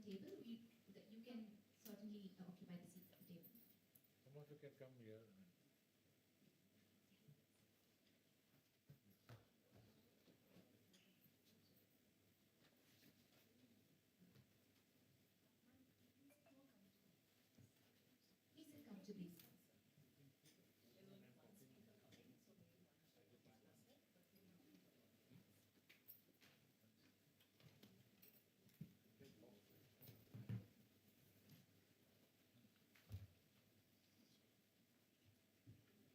table, you can certainly occupy the seats at the table. Some of you can come here. Please sit comfortably.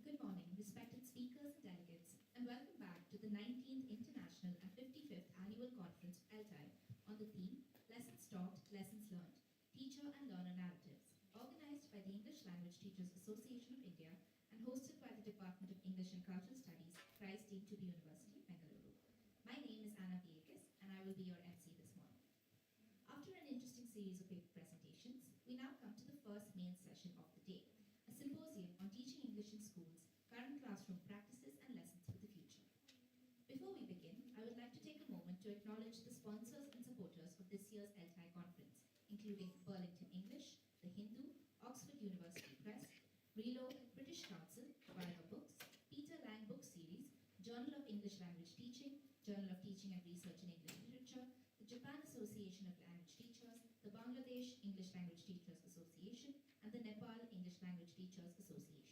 Good morning, respected speakers and delegates, and welcome back to the 19th International and 55th Annual Conference of ELTAI on the theme Lessons Taught, Lessons Learned, Teacher and Learner Narratives, organized by the English Language Teachers Association of India and hosted by the Department of English and Cultural Studies, Christ Deemed to be University, Bengaluru. My name is Anna Biekis, and I will be your MC this morning. After an interesting series of paper presentations, we now come to the first main session of the day, a symposium on teaching English in schools, current classroom practices and lessons for the future. Before we begin, I would like to take a moment to acknowledge the sponsors and supporters of this year's ELTAI conference, including Burlington English, The Hindu, Oxford University Press, Reload, British Council, Viva Books, Peter Lang Book Series, Journal of English Language Teaching, Journal of Teaching and Research in English Literature, the Japan Association of Language Teachers, the Bangladesh English Language Teachers Association, and the Nepal English Language Teachers Association.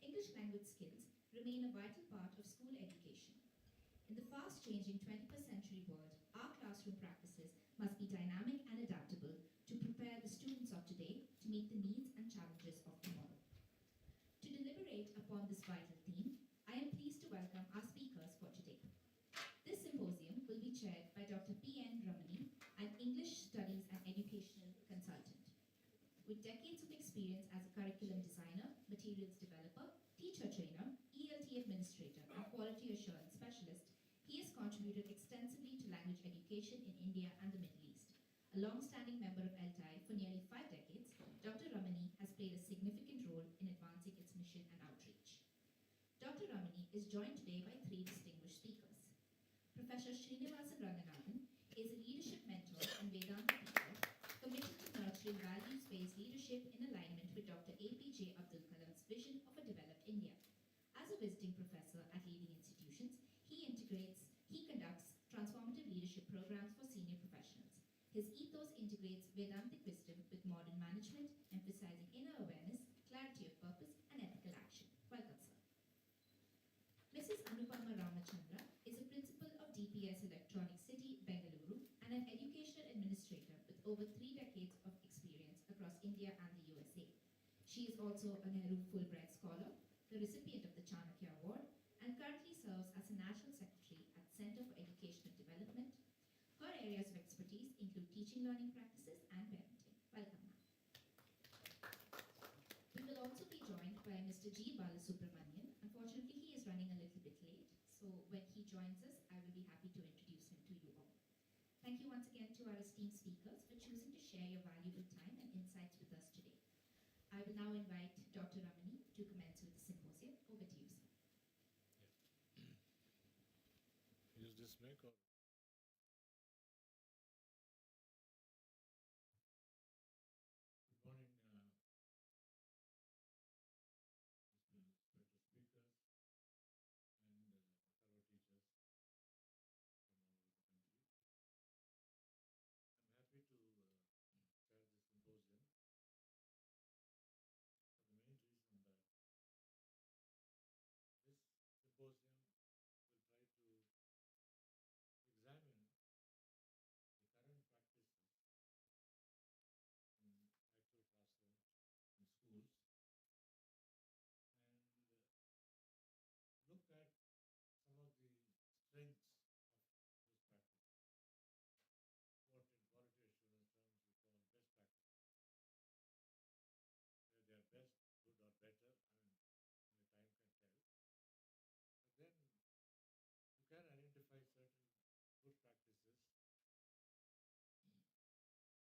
English language skills remain a vital part of school education. In the fast-changing 21st century world, our classroom practices must be dynamic and adaptable to prepare the students of today to meet the needs and challenges of tomorrow. To deliberate upon this vital theme, I am pleased to welcome our speakers for today. This symposium will be chaired by Dr. P.N. Ramani, an English Studies and Educational Consultant. With decades of experience as a curriculum designer, materials developer, teacher trainer, ELT administrator, and quality assurance specialist, he has contributed extensively to language education in India and the Middle East. A long-standing member of ELTAI for nearly 5 decades, Dr. Ramani has played a significant role in advancing its mission and outreach. Dr. Ramani is joined today by 3 distinguished speakers. Professor Srinivasan Ranganathan is a leadership mentor and Vedanta teacher committed to nurturing values-based leadership in alignment with Dr. APJ Abdul Kalam's vision of a developed India. As a visiting professor at leading institutions, he conducts transformative leadership programs for senior professionals. His ethos integrates Vedantic wisdom with modern management, emphasizing inner awareness, clarity of purpose, and ethical action. Welcome, sir. Mrs. Anupama Ramachandra is a principal of DPS Electronic City, Bengaluru, and an educational administrator with over 3 decades of experience across India and the USA. She is also a Nehru Fulbright Scholar, the recipient of the Chanakya Award, and currently serves as a National Secretary at Center for Educational Development. Her areas of expertise include teaching learning practices and parenting. Welcome, ma'am. We will also be joined by Mr. G. Balasubramanian. Unfortunately, he is running a little bit late, so when he joins us, I will be happy to introduce him to you all. Thank you once again to our esteemed speakers for choosing to share your valuable time and insights with us today. I will now invite Dr. Ramani to commence with the symposium. Over to you, sir. Use this mic or? Good morning, respected speakers and fellow teachers from all over the country. I'm happy to chair this symposium for the main reason that this symposium will try to examine the current practices in actual classrooms in schools and look at some of the strengths of those practices. What in quality assurance terms we call best practices. Whether they are best, good or better, I mean, only time can tell. But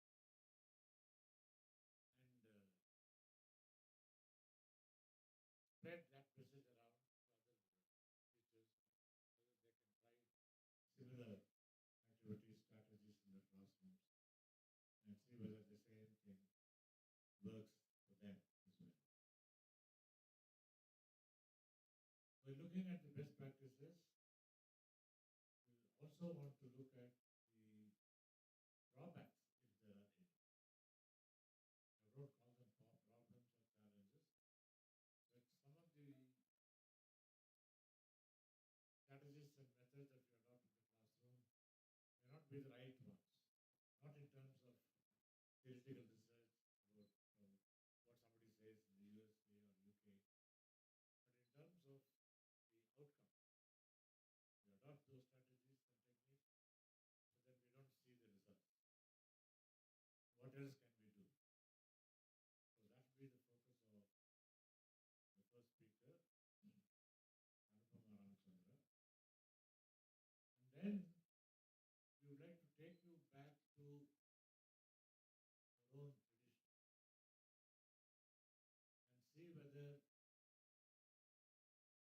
then you can identify certain good practices and spread that message around to other teachers so that they can try similar activities, strategies in their classrooms. works for them as well. By looking at the best practices, we also want to look at the drawbacks, if there are any. I don't call them problems or challenges, but some of the strategies and methods that we adopt in the classroom may not be the right ones. Not in terms of theoretical research about what somebody says in the USA or UK, but in terms of the outcome. We adopt those strategies and techniques, but then we don't see the results. What else can we do? So that will be the focus of the first speaker, Anupama Ramchandra. And then we would like to take you back to our own tradition and see whether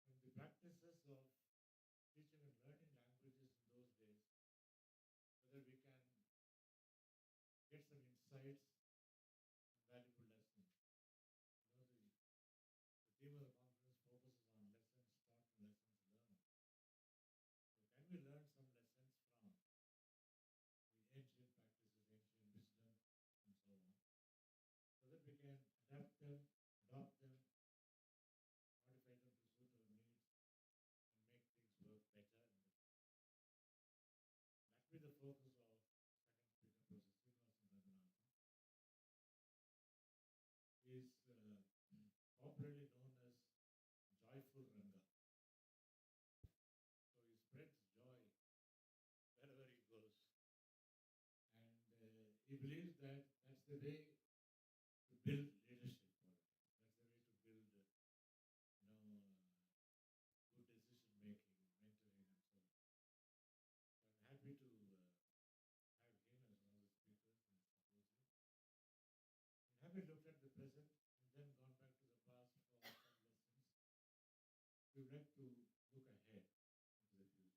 from the practices of teaching and learning languages in those days, whether we can get some insights and valuable lessons. You know, the theme of the conference focuses on lessons taught and lessons learned. So can we learn some lessons from the ancient practices, ancient wisdom, and so on, so that we can adapt them, adopt them, modify them to suit our needs, and make things work better in the future. That will be the focus of second speaker, Professor Srinivasan Ranganathan. He is popularly known as Joyful Ranga. So he spreads joy wherever he goes. And he believes that that's the way to build leadership qualities. That's the way to build, good decision making, mentoring, and so on. So I'm happy to have him as one of the speakers in the symposium. And having looked at the present and then gone back to the past for some lessons, we would like to look ahead into the future.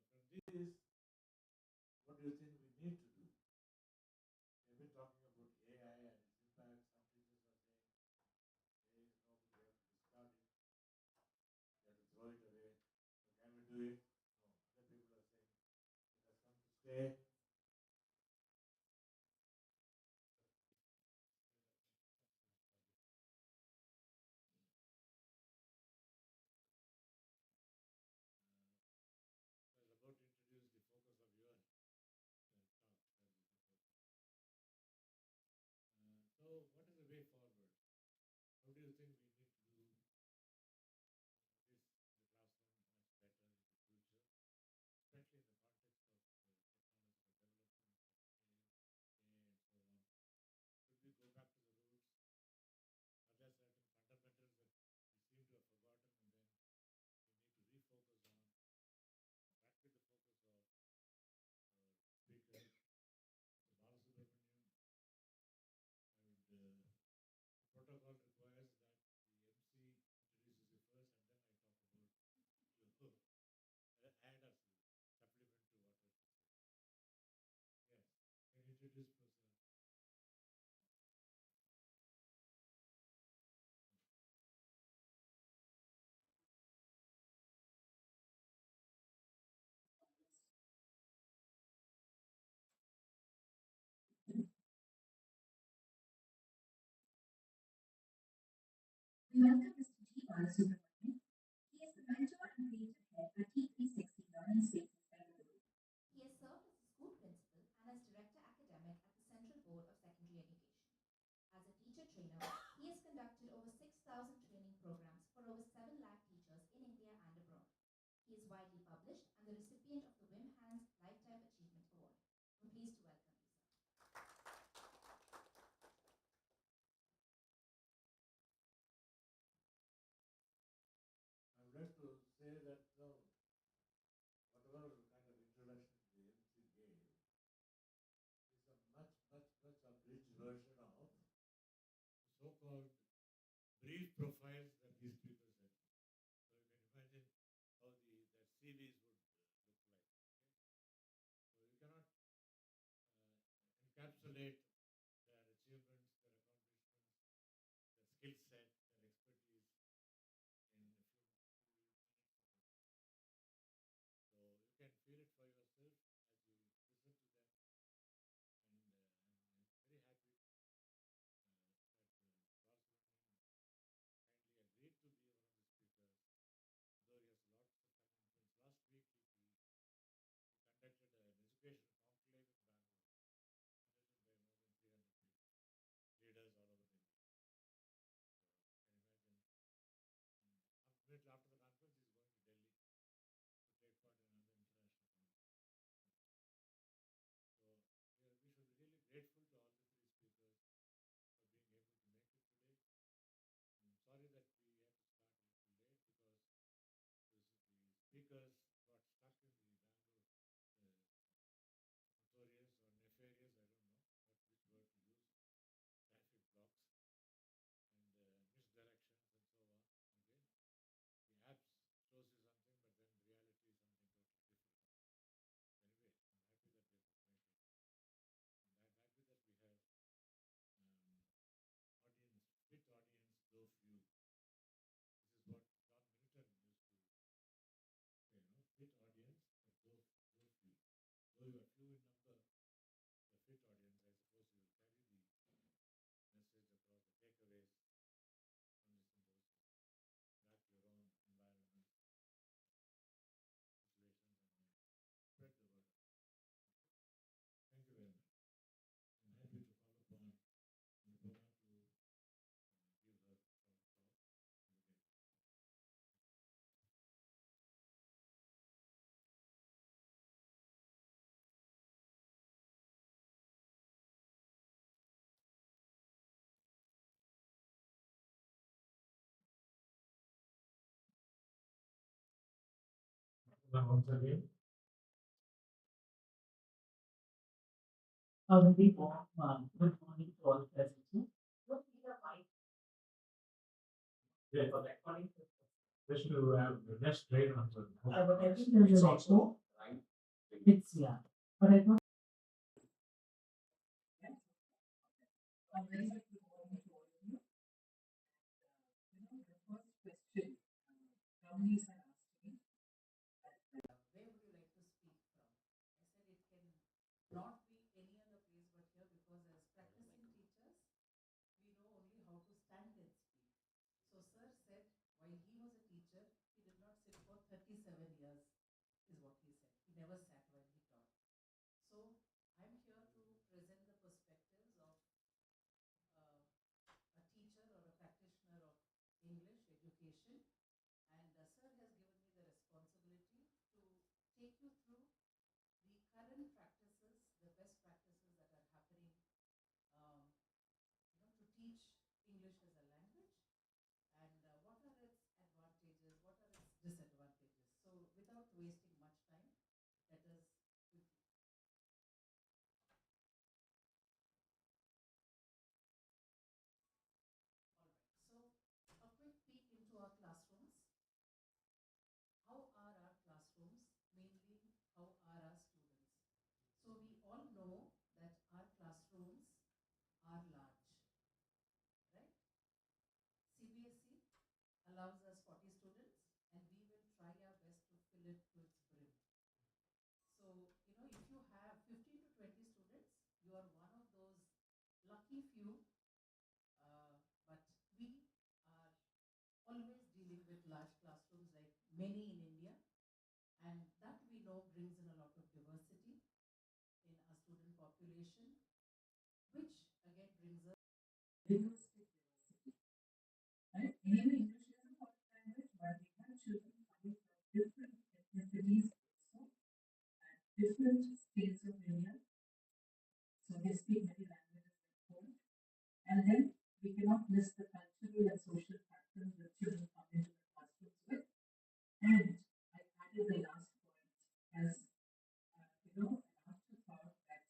So from this, what do you think we need to do? We've been talking about AI and its impact. Some teachers are saying, hey, no, we have to discard it, we have to throw it away. So can we do it? No. Other people are saying it has come to stay. So I was about to introduce the focus of your talk. That is the focus. So what is the way forward? How do you think we need to do this in the classroom much better in the future, especially in the context of technological developments like AI and so on? Should we go back to the roots? Are there certain fundamentals that we seem to have forgotten and then we need to refocus on? That will be the focus of our speakers. Mr. Balasubramanian, the protocol requires that the MC introduces you first and then I talk about your add or supplement to what has been said. Yes, can you introduce Professor? We welcome Mr. G. Balasubramanian. He is the mentor and creative head at T360 Learning Spaces, Bengaluru. He has served as a school principal and as director academic at the Central Board of Secondary Education. As a teacher trainer, he has conducted over 6,000 training programs for over 7 lakh teachers in India and abroad. He is widely published and the recipient of the Wim Hans Lifetime Achievement Award. We're pleased to welcome you, sir. I would like to say that whatever kind of introduction the MC gave is a much, much, much abridged version of the so-called brief profiles that these speakers had. So you can imagine how their CVs would look like. Okay? So you cannot encapsulate their achievements Once again. A very warm good morning to all present. Yeah, for recording. Just to have just straight answer. But I think there's an echo. It's yeah. But I thought a very good morning to all of you. The first question Brownies had asked me where would you like to speak from? I said it can not be any other place but here because as practicing teachers, we know only how to stand and speak. So sir said while he was a teacher, he did not sit for 37 years, is what he said. He never sat while he taught. So I'm here to present the perspectives of a teacher or a practitioner of English education. And sir has given me the responsibility to take you through the current practices, the best practices that are happening, to teach English as a language, and what are its advantages, what are its disadvantages. So without wasting much time, let us quickly. All right. So a quick peek into our classrooms. How are our classrooms? Mainly, how are our students? So we all know that our classrooms are large, right? CBSE allows us 40 students and we will try our best to fill it to its brim. So, if you have 15 to 20 students, you are one of those lucky few, but we are always dealing with large classrooms like many in India, and that we know brings in a lot of diversity in our student population, which again brings us linguistic diversity. Right? Anyway, English is a foreign language, but we have children coming from different ethnicities also, and different states of India. So they speak many languages at home. And then we cannot miss the cultural and social factors that children come into the classrooms with. And I added the last point as an afterthought that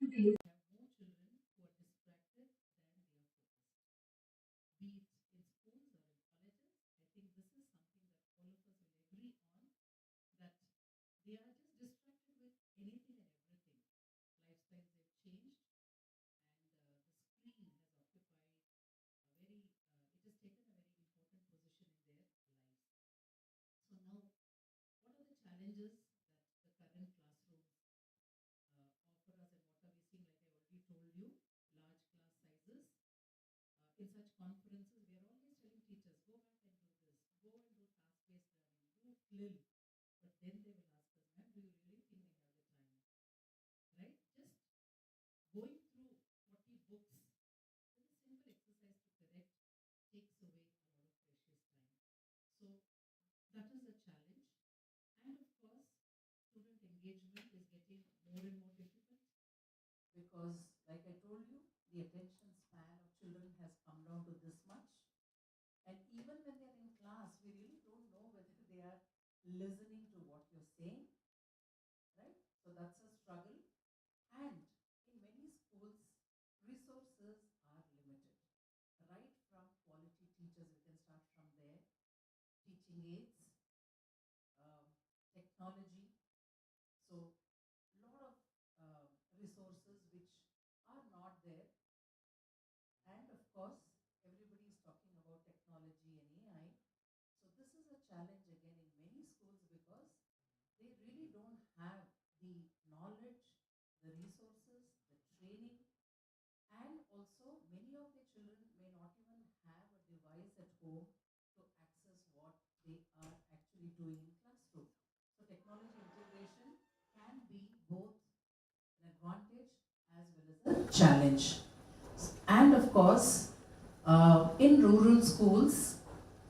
today we have more children who are distracted than they are focused. Be it in schools or in colleges, I think this is something that all of us will agree on, that they are just distracted with anything and everything. Lifestyles have changed, and the screen has occupied it has taken a very important position in their lives. So now, what are the challenges that the current classrooms offer us, and what are we seeing? Like I already told you, large class sizes. In such conferences, we are always telling teachers, go back and do this, go and do task-based learning, do FLIL. But then they will ask us, ma'am, do you really think we have the time? Right? Just going through 40 books is a simple exercise to correct, takes away a lot of precious time. So that is a challenge. And of course, student engagement is getting more and more difficult because, like I told you, the attention span of children has come down to this much. And even when they're in class, we really don't know whether they are listening to what you're saying, right? So that's a struggle. And in many schools, resources are limited. Right from quality teachers, we can start from there, teaching aids, technology. So a lot of resources which are not there. And of course, everybody is talking about technology and AI. So this is a challenge again in many schools because they really don't have the knowledge, the resources, the training, and also many of the children may not even have a device at home to access what they are actually doing in classroom. So technology integration can be both an advantage as well as a challenge. And of course, in rural schools,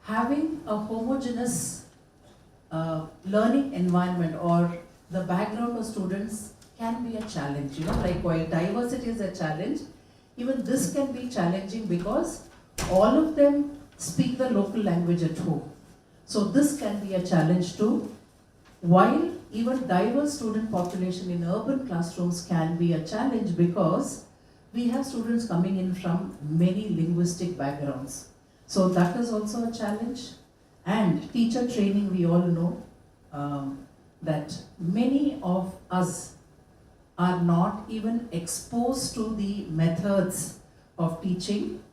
having a homogeneous learning environment or the background of students can be a challenge. Like while diversity is a challenge, even this can be challenging because all of them speak the local language at home. So this can be a challenge too. while even diverse student population in urban classrooms can be a challenge because we have students coming in from many linguistic backgrounds. So that is also a challenge. And teacher training, we all know that many of us are not even exposed to the methods of teaching.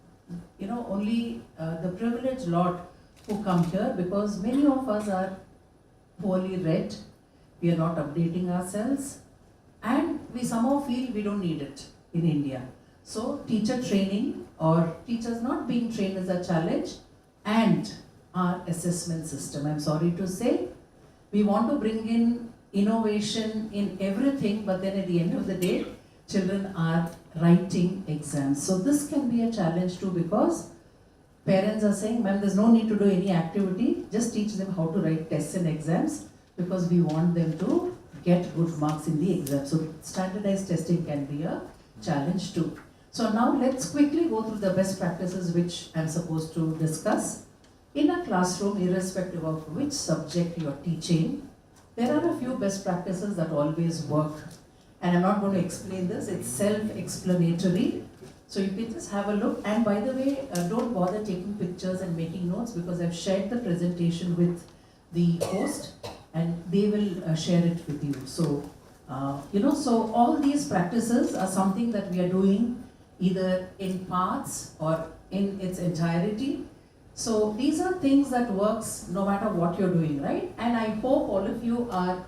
Only the privileged lot who come here, because many of us are poorly read, we are not updating ourselves, and we somehow feel we don't need it in India. So teacher training or teachers not being trained is a challenge, and our assessment system. I'm sorry to say, we want to bring in innovation in everything, but then at the end of the day, children are writing exams. So this can be a challenge too, because parents are saying, ma'am, there's no need to do any activity, just teach them how to write tests and exams, because we want them to get good marks in the exam. So standardized testing can be a challenge too. So now let's quickly go through the best practices which I'm supposed to discuss. In a classroom, irrespective of which subject you're teaching, there are a few best practices that always work. And I'm not going to explain this, it's self-explanatory. So you can just have a look. And by the way, don't bother taking pictures and making notes, because I've shared the presentation with the host and they will share it with you. So, so all these practices are something that we are doing either in parts or in its entirety. So these are things that works no matter what you're doing, right? And I hope all of you are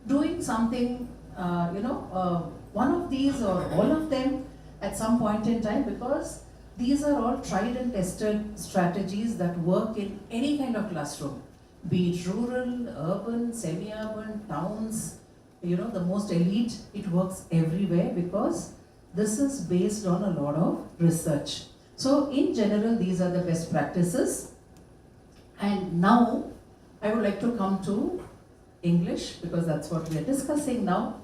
doing something, one of these or all of them at some point in time, because these are all tried and tested strategies that work in any kind of classroom, be it rural, urban, semi-urban, towns, the most elite, it works everywhere, because this is based on a lot of research. So in general, these are the best practices. And now I would like to come to English, because that's what we are discussing now.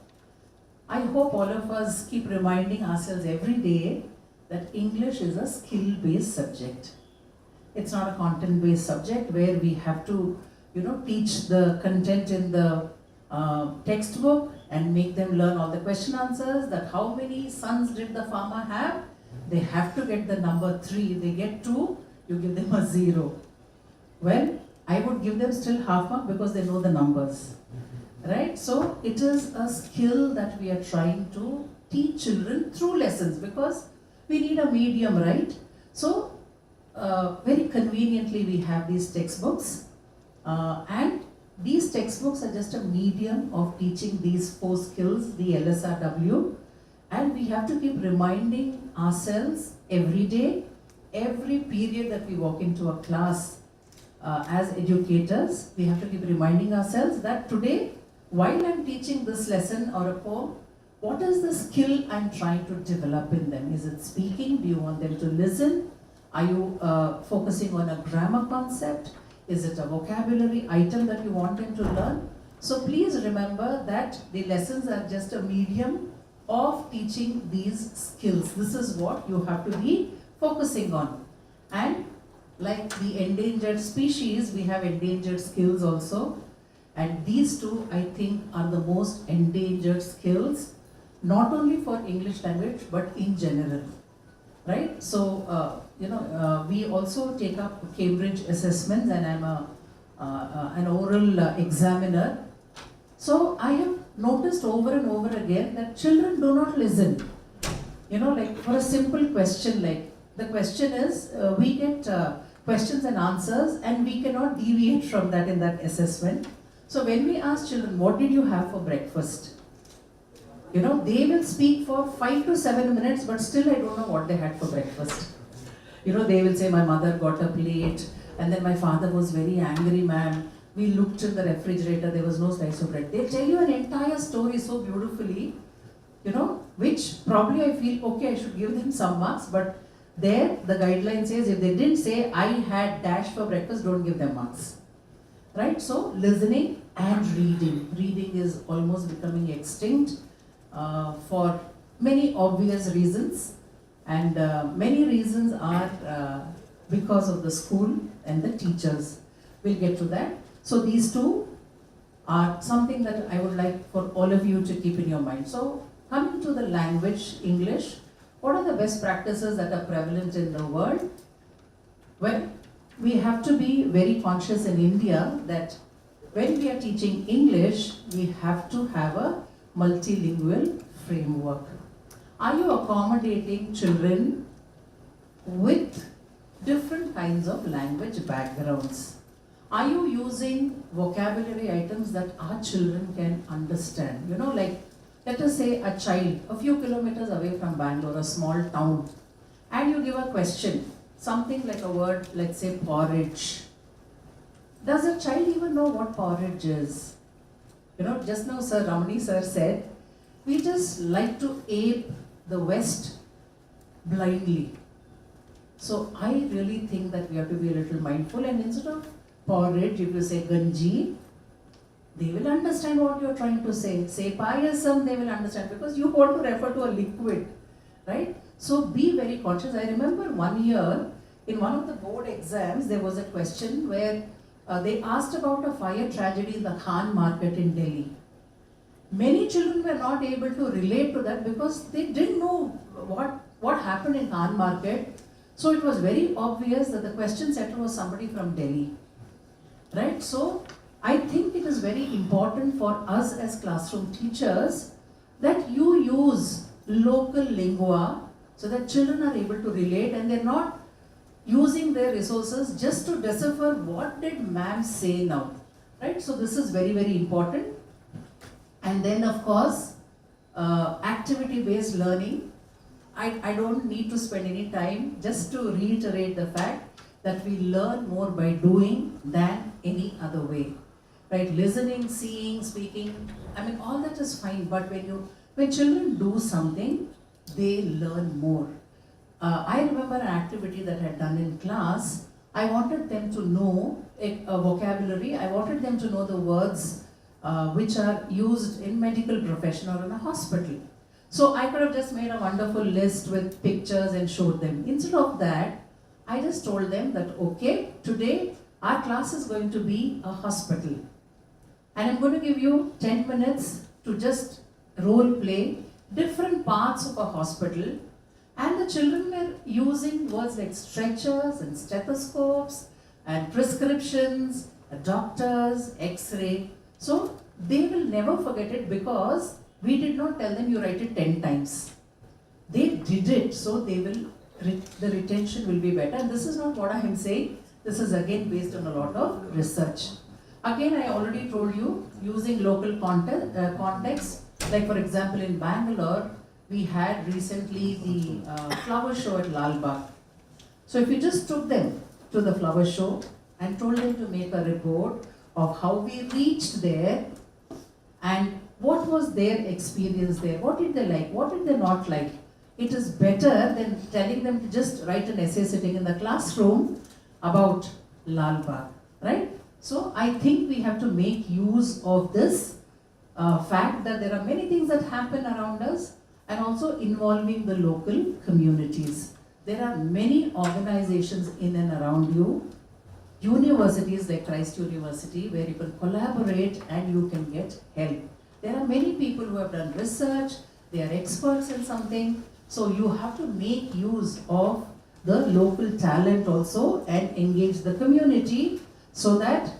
I hope all of us keep reminding ourselves every day that English is a skill-based subject. It's not a content-based subject where we have to, teach the content in the textbook and make them learn all the question answers, that how many sons did the farmer have? They have to get the number 3. They get 2, you give them a 0. Well, I would give them still half mark because they know the numbers. Right? So it is a skill that we are trying to teach children through lessons, because we need a medium, right? So very conveniently we have these textbooks, and these textbooks are just a medium of teaching these 4 skills, the LSRW, and we have to keep reminding ourselves every day, every period that we walk into a class. As educators, we have to keep reminding ourselves that today, while I'm teaching this lesson or a poem, what is the skill I'm trying to develop in them? Is it speaking? Do you want them to listen? Are you focusing on a grammar concept? Is it a vocabulary item that you want them to learn? So please remember that the lessons are just a medium of teaching these skills. This is what you have to be focusing on. And like the endangered species, we have endangered skills also. And these two, I think, are the most endangered skills, not only for English language, but in general, right? So, we also take up Cambridge assessments, and I'm an oral examiner. So I have noticed over and over again that children do not listen. Like for a simple question, like the question is, we get questions and answers, and we cannot deviate from that in that assessment. So when we ask children, what did you have for breakfast? They will speak for 5 to 7 minutes, but still I don't know what they had for breakfast. They will say, my mother got a plate, and then my father was very angry, ma'am. We looked in the refrigerator, there was no slice of bread. They tell you an entire story so beautifully, which probably I feel, okay, I should give them some marks, but there the guideline says if they didn't say, I had dash for breakfast, don't give them marks. Right? So listening and reading. Reading is almost becoming extinct for many obvious reasons, and many reasons are because of the school and the teachers. We'll get to that. So these two are something that I would like for all of you to keep in your mind. So, coming to the language, English, what are the best practices that are prevalent in the world? Well, we have to be very conscious in India that when we are teaching English, we have to have a multilingual framework. Are you accommodating children with different kinds of language backgrounds? Are you using vocabulary items that our children can understand? You know, like let us say a child a few kilometers away from Bangalore, a small town, and you give a question, something like a word, let's say porridge. Does a child even know what porridge is? You know, just now Sir Ramani sir said, we just like to ape the West blindly. So I really think that we have to be a little mindful, and instead of porridge, if you say ganji, they will understand what you're trying to say. Say payasam, they will understand because you want to refer to a liquid, right? So be very conscious. I remember one year in one of the board exams, there was a question where they asked about a fire tragedy in the Khan market in Delhi. Many children were not able to relate to that because they didn't know what happened in Khan market. So it was very obvious that the question setter was somebody from Delhi. Right? So I think it is very important for us as classroom teachers that you use local lingua so that children are able to relate and they're not using their resources just to decipher what did ma'am say now. Right? So this is very, very important. And then of course, activity-based learning. I don't need to spend any time just to reiterate the fact that we learn more by doing than any other way. Right? Listening, seeing, speaking, I mean all that is fine, but when children do something, they learn more. I remember an activity that I had done in class. I wanted them to know a vocabulary. I wanted them to know the words which are used in medical profession or in a hospital. So I could have just made a wonderful list with pictures and showed them. Instead of that, I just told them that, okay, today our class is going to be a hospital. And I'm going to give you 10 minutes to just role play different parts of a hospital. And the children were using words like stretchers and stethoscopes and prescriptions, doctors, x-ray. So they will never forget it because we did not tell them you write it 10 times. They did it, so the retention will be better. And this is not what I am saying. This is again based on a lot of research. Again, I already told you, using local context, like for example in Bangalore, we had recently the flower show at Lal Bagh. So if you just took them to the flower show and told them to make a report of how we reached there and what was their experience there, what did they like, what did they not like, it is better than telling them to just write an essay sitting in the classroom about Lal Bagh, right? So I think we have to make use of this fact that there are many things that happen around us and also involving the local communities. There are many organizations in and around you, universities like Christ University, where you can collaborate and you can get help. There are many people who have done research, they are experts in something, so you have to make use of the local talent also and engage the community so that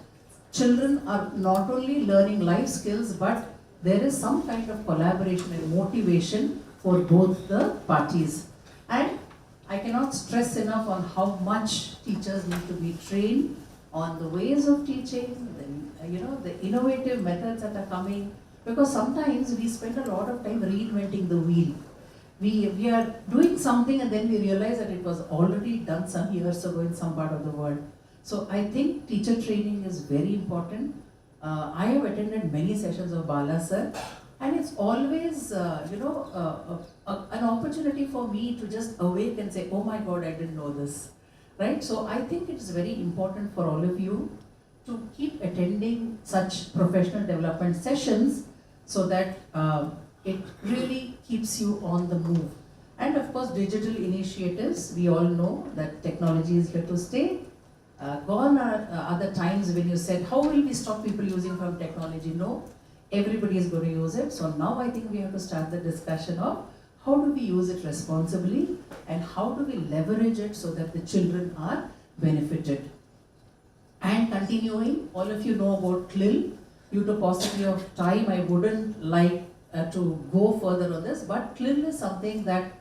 children are not only learning life skills, but there is some kind of collaboration and motivation for both the parties. And I cannot stress enough on how much teachers need to be trained on the ways of teaching, the innovative methods that are coming, because sometimes we spend a lot of time reinventing the wheel. We are doing something and then we realize that it was already done some years ago in some part of the world. So I think teacher training is very important. I have attended many sessions of Bala sir, and it's always an opportunity for me to just awake and say, oh my God, I didn't know this, right? So I think it is very important for all of you to keep attending such professional development sessions so that it really keeps you on the move. And of course, digital initiatives, we all know that technology is here to stay. Gone are other times when you said, how will we stop people using from technology? No, everybody is going to use it. So now I think we have to start the discussion of how do we use it responsibly and how do we leverage it so that the children are benefited. And continuing, all of you know about CLIL. Due to paucity of time, I wouldn't like to go further on this, but CLIL is something that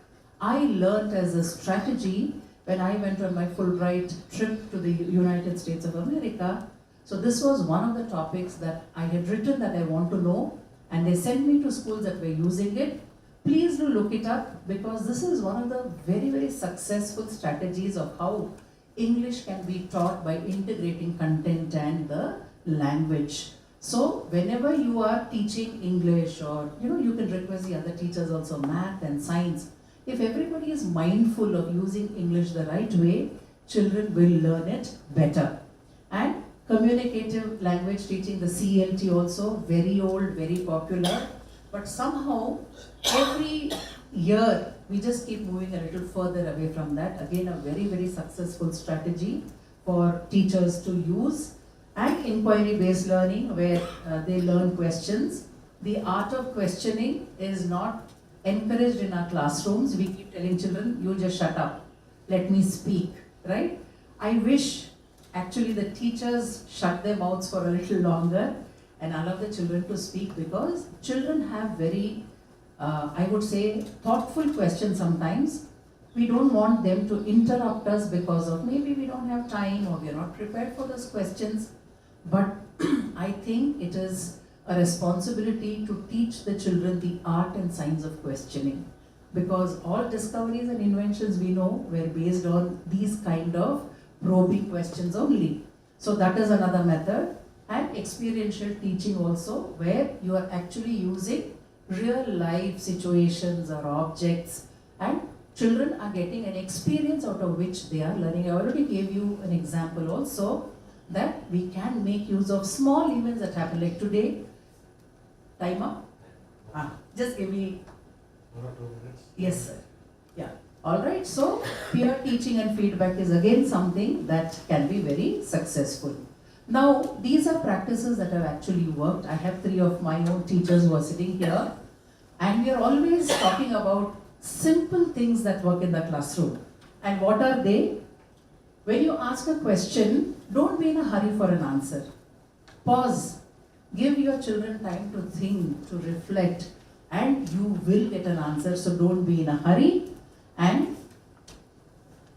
I learned as a strategy when I went on my Fulbright trip to the United States of America. So this was one of the topics that I had written that I want to know, and they sent me to schools that were using it. Please do look it up, because this is one of the very, very successful strategies of how English can be taught by integrating content and the language. So whenever you are teaching English, or you can request the other teachers also, math and science, if everybody is mindful of using English the right way, children will learn it better. And communicative language teaching, the CLT also, very old, very popular, but somehow every year we just keep moving a little further away from that. Again, a very, very successful strategy for teachers to use. And inquiry-based learning, where they learn questions. The art of questioning is not encouraged in our classrooms. We keep telling children, you just shut up, let me speak, right? I wish actually the teachers shut their mouths for a little longer and allow the children to speak, because children have very, I would say, thoughtful questions sometimes. We don't want them to interrupt us because of maybe we don't have time or we are not prepared for those questions. But I think it is a responsibility to teach the children the art and science of questioning, because all discoveries and inventions we know were based on these kind of probing questions only. So that is another method. And experiential teaching also, where you are actually using real life situations or objects, and children are getting an experience out of which they are learning. I already gave you an example also, that we can make use of small events that happen, like today. Time up? Just give me 1 or 2 minutes. Yes, sir. Yeah. All right. So peer teaching and feedback is again something that can be very successful. Now, these are practices that have actually worked. I have 3 of my own teachers who are sitting here, and we are always talking about simple things that work in the classroom. And what are they? When you ask a question, don't be in a hurry for an answer. Pause. Give your children time to think, to reflect, and you will get an answer. So don't be in a hurry. And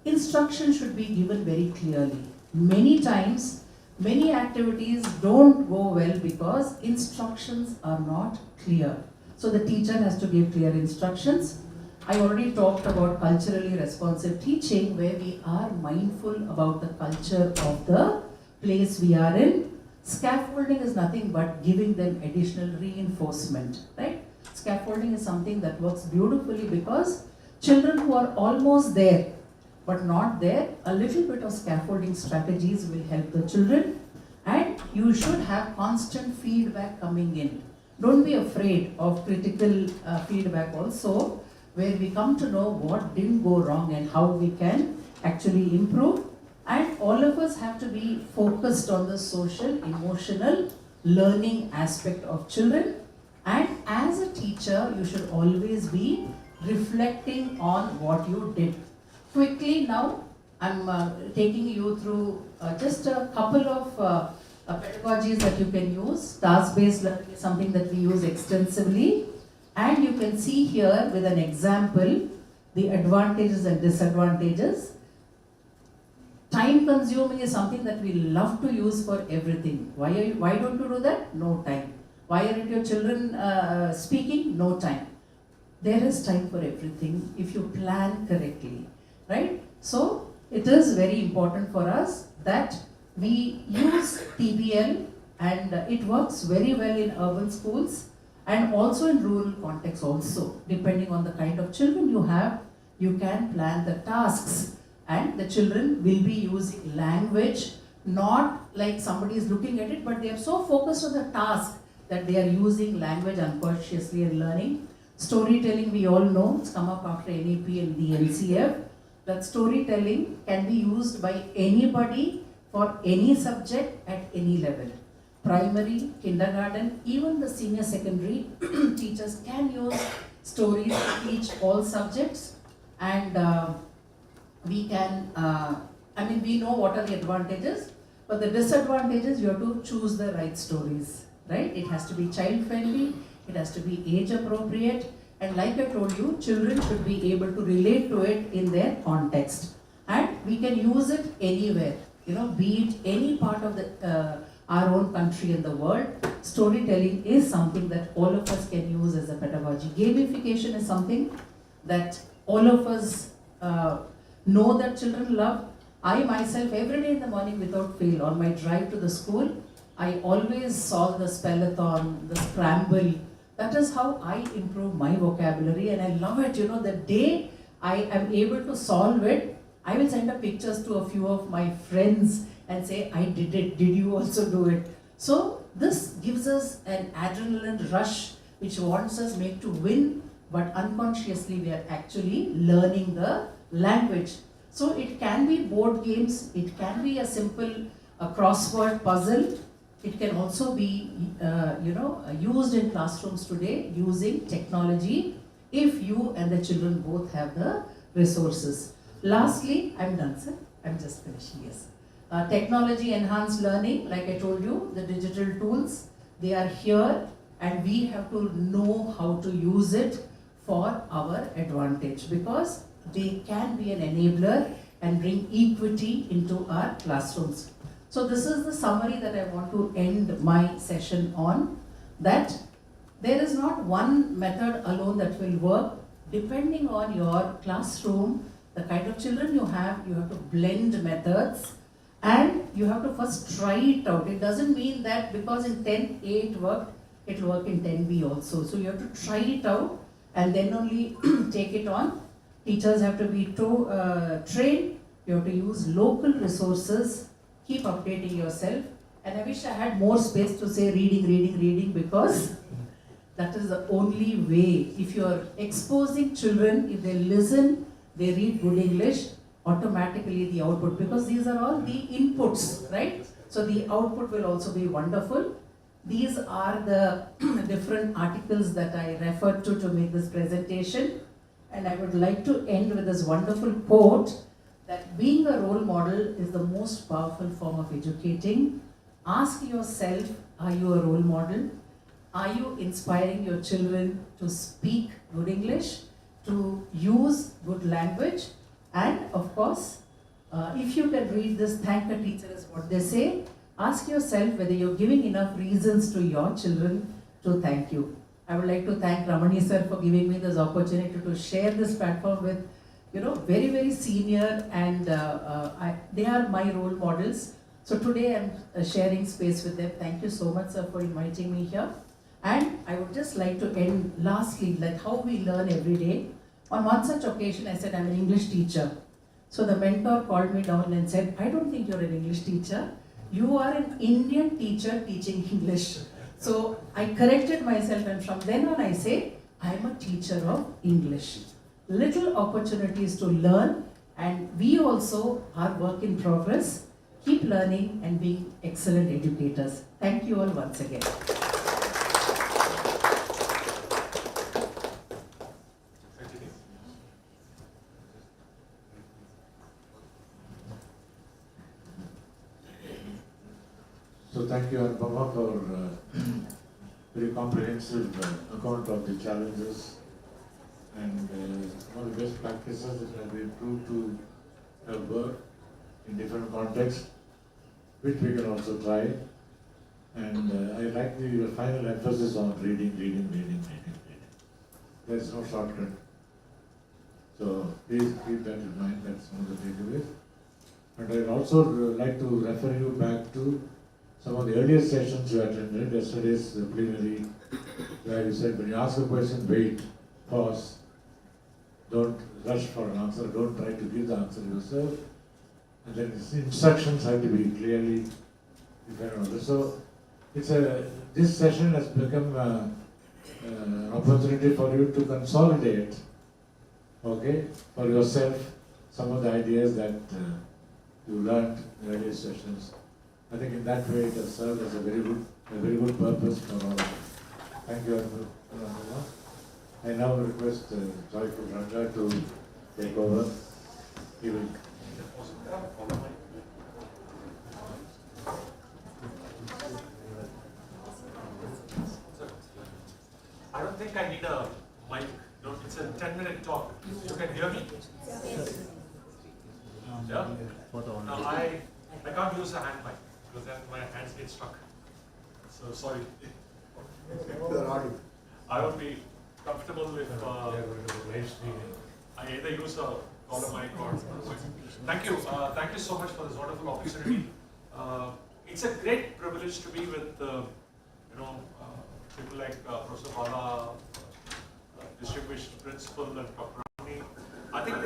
instruction should be given very clearly. Many times, many activities don't go well because instructions are not clear. So the teacher has to give clear instructions. I already talked about culturally responsive teaching, where we are mindful about the culture of the place we are in. Scaffolding is nothing but giving them additional reinforcement, right? Scaffolding is something that works beautifully, because children who are almost there but not there, a little bit of scaffolding strategies will help the children. And you should have constant feedback coming in. Don't be afraid of critical feedback also, where we come to know what didn't go wrong and how we can actually improve. And all of us have to be focused on the social, emotional learning aspect of children. And as a teacher, you should always be reflecting on what you did. Quickly now, I'm taking you through just a couple of pedagogies that you can use. Task-based learning is something that we use extensively. And you can see here with an example the advantages and disadvantages. Time consuming is something that we love to use for everything. Why don't you do that? No time. Why aren't your children speaking? No time. There is time for everything if you plan correctly, right? So it is very important for us that we use TBL, and it works very well in urban schools and also in rural contexts also. Depending on the kind of children you have, you can plan the tasks, and the children will be using language, not like somebody is looking at it, but they are so focused on the task that they are using language unconsciously and learning. Storytelling, we all know, it's come up after NEP and the NCF, that storytelling can be used by anybody for any subject at any level. Primary, kindergarten, even the senior secondary teachers can use stories to teach all subjects, and we can, we know what are the advantages, but the disadvantages, you have to choose the right stories, right? It has to be child friendly, it has to be age appropriate, and like I told you, children should be able to relate to it in their context. And we can use it anywhere, be it any part of our own country in the world. Storytelling is something that all of us can use as a pedagogy. Gamification is something that all of us know that children love. I myself, every day in the morning without fail, on my drive to the school, I always solve the spellathon, the scramble. That is how I improve my vocabulary, and I love it. The day I am able to solve it, I will send up pictures to a few of my friends and say, I did it, did you also do it? So this gives us an adrenaline rush which wants us make to win, but unconsciously we are actually learning the language. So it can be board games, it can be a simple crossword puzzle. It can also be used in classrooms today using technology if you and the children both have the resources. Lastly, I'm done, sir. I'm just finishing, yes. Technology enhanced learning, like I told you, the digital tools, they are here, and we have to know how to use it for our advantage, because they can be an enabler and bring equity into our classrooms. So this is the summary that I want to end my session on, that there is not one method alone that will work. Depending on your classroom, the kind of children you have to blend methods, and you have to first try it out. It doesn't mean that because in 10A it worked, it will work in 10B also. So you have to try it out and then only take it on. Teachers have to be trained. You have to use local resources. Keep updating yourself. And I wish I had more space to say reading, because that is the only way. If you are exposing children, if they listen, they read good English, automatically the output, because these are all the inputs, right? So the output will also be wonderful. These are the different articles that I referred to make this presentation. And I would like to end with this wonderful quote, that being a role model is the most powerful form of educating. Ask yourself, are you a role model? Are you inspiring your children to speak good English, to use good language? And of course, if you can read this, thank a teacher is what they say. Ask yourself whether you're giving enough reasons to your children to thank you. I would like to thank Ramani sir for giving me this opportunity to share this platform with, very, very senior, and they are my role models. So today I'm sharing space with them. Thank you so much, sir, for inviting me here. And I would just like to end lastly, like how we learn every day. On one such occasion, I said, I'm an English teacher. So the mentor called me down and said, I don't think you're an English teacher. You are an Indian teacher teaching English. So I corrected myself, and from then on I say, I'm a teacher of English. Little opportunities to learn, and we also are work in progress. Keep learning and being excellent educators. Thank you all once again. So thank you, Anupama, for very comprehensive account of the challenges and some of the best practices that have been proved to have worked in different contexts, which we can also try. And I like the final emphasis on reading. There's no shortcut. So please keep that in mind. That's one of the takeaways. And I'd also like to refer you back to some of the earlier sessions you attended, yesterday's plenary, where you said when you ask a question, wait, pause, don't rush for an answer, don't try to give the answer yourself, and then instructions have to be clearly defined. So this session has become an opportunity for you to consolidate, okay, for yourself some of the ideas that you learned in earlier sessions. I think in that way it has served as a very good purpose for all of us. Thank you, Anurag. I now request Joyful Ranga to take over. He will. I don't think I need a mic. No, it's a 10-minute talk. You can hear me? Yes. Yeah? Now I can't use a hand mic because then my hands get stuck. So sorry. I would be comfortable if I either use a collar mic or. Thank you. Thank you so much for this wonderful opportunity. It's a great privilege to be with people like Professor Bala, Distribution Principal, and Dr. Ramani. I think.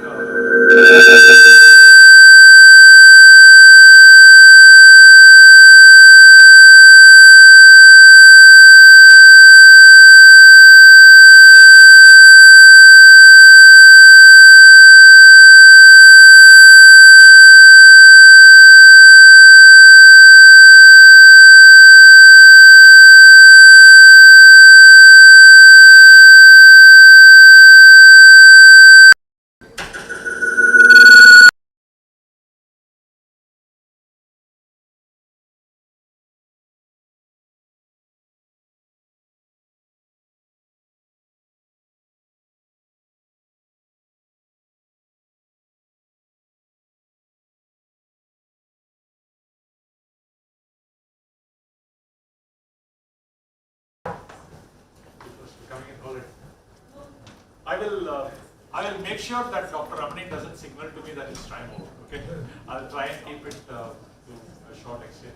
I will make sure that Dr. Ramani doesn't signal to me that it's time over. Okay, I'll try and keep it to a short extent.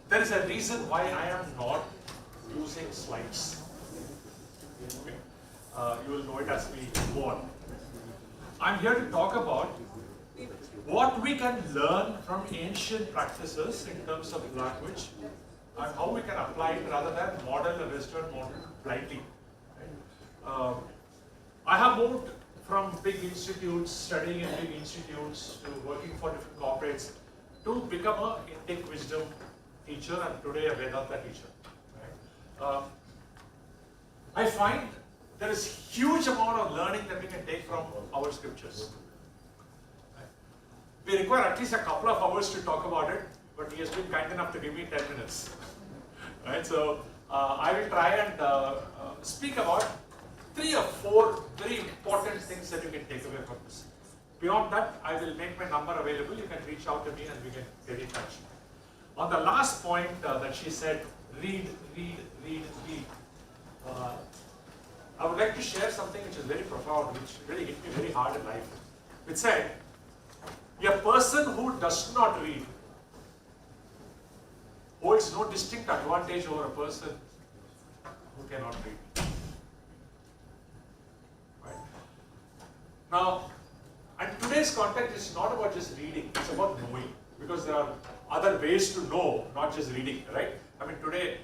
There is a reason why I am not using slides. Okay, you will know it as we go on. I'm here to talk about what we can learn from ancient practices in terms of language and how we can apply it rather than model a Western model blindly. I have moved from big institutes, studying in big institutes, to working for different corporates, to become a Indic wisdom teacher and today a Vedanta teacher. Right? I find there is huge amount of learning that we can take from our scriptures. Right? We require at least a couple of hours to talk about it, but he has been kind enough to give me 10 minutes. Right? So I will try and speak about 3 or 4 very important things that you can take away from this. Beyond that, I will make my number available. You can reach out to me and we can get in touch. On the last point that she said, read. I would like to share something which is very profound, which really hit me very hard in life. It said, a person who does not read holds no distinct advantage over a person who cannot read. Right? Now, and today's context is not about just reading, it's about knowing. Because there are other ways to know, not just reading, right? I mean, today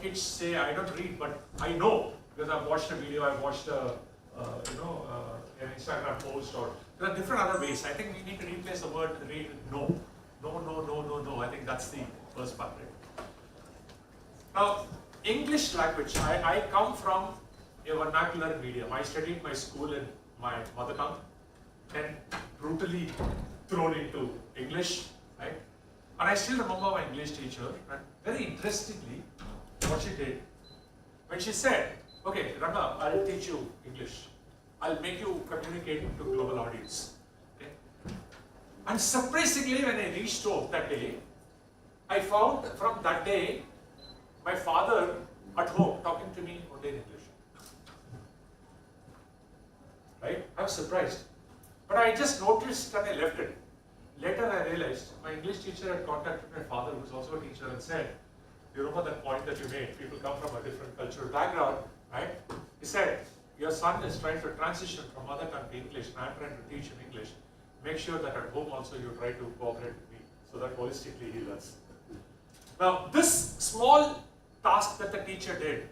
kids say, I don't read, but I know because I've watched a video, I've watched an Instagram post, or there are different other ways. I think we need to replace the word read with no. No. I think that's the first part, right? Now, English language, I come from a vernacular medium. I studied my school in my mother tongue and brutally thrown into English, right? And I still remember my English teacher, and very interestingly, what she did, when she said, okay, Ranga, I'll teach you English. I'll make you communicate to global audience. Okay? And surprisingly, when I reached home that day, I found from that day, my father at home talking to me only in English. Right? I was surprised. But I just noticed and I left it. Later I realized my English teacher had contacted my father, who was also a teacher, and said, you remember that point that you made, people come from a different cultural background, right? He said, your son is trying to transition from mother tongue to English, and I'm trying to teach him English. Make sure that at home also you try to cooperate with me, so that holistically he learns. Now, this small task that the teacher did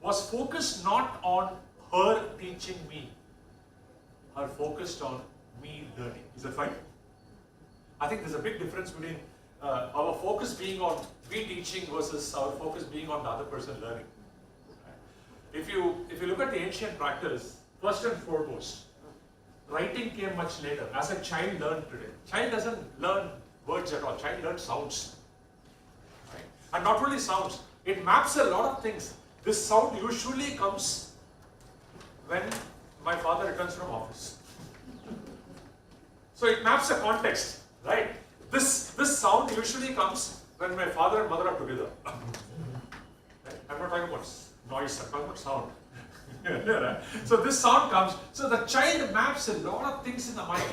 was focused not on her teaching me, her focused on me learning. Is that fine? I think there's a big difference between our focus being on we teaching versus our focus being on the other person learning. If you look at the ancient practice, first and foremost, writing came much later. As a child learned today. Child doesn't learn words at all. Child learns sounds. Right? And not only sounds, it maps a lot of things. This sound usually comes when my father returns from office. So it maps a context, right? This sound usually comes when my father and mother are together. Right? I'm not talking about noise, I'm talking about sound. So this sound comes, so the child maps a lot of things in the mind.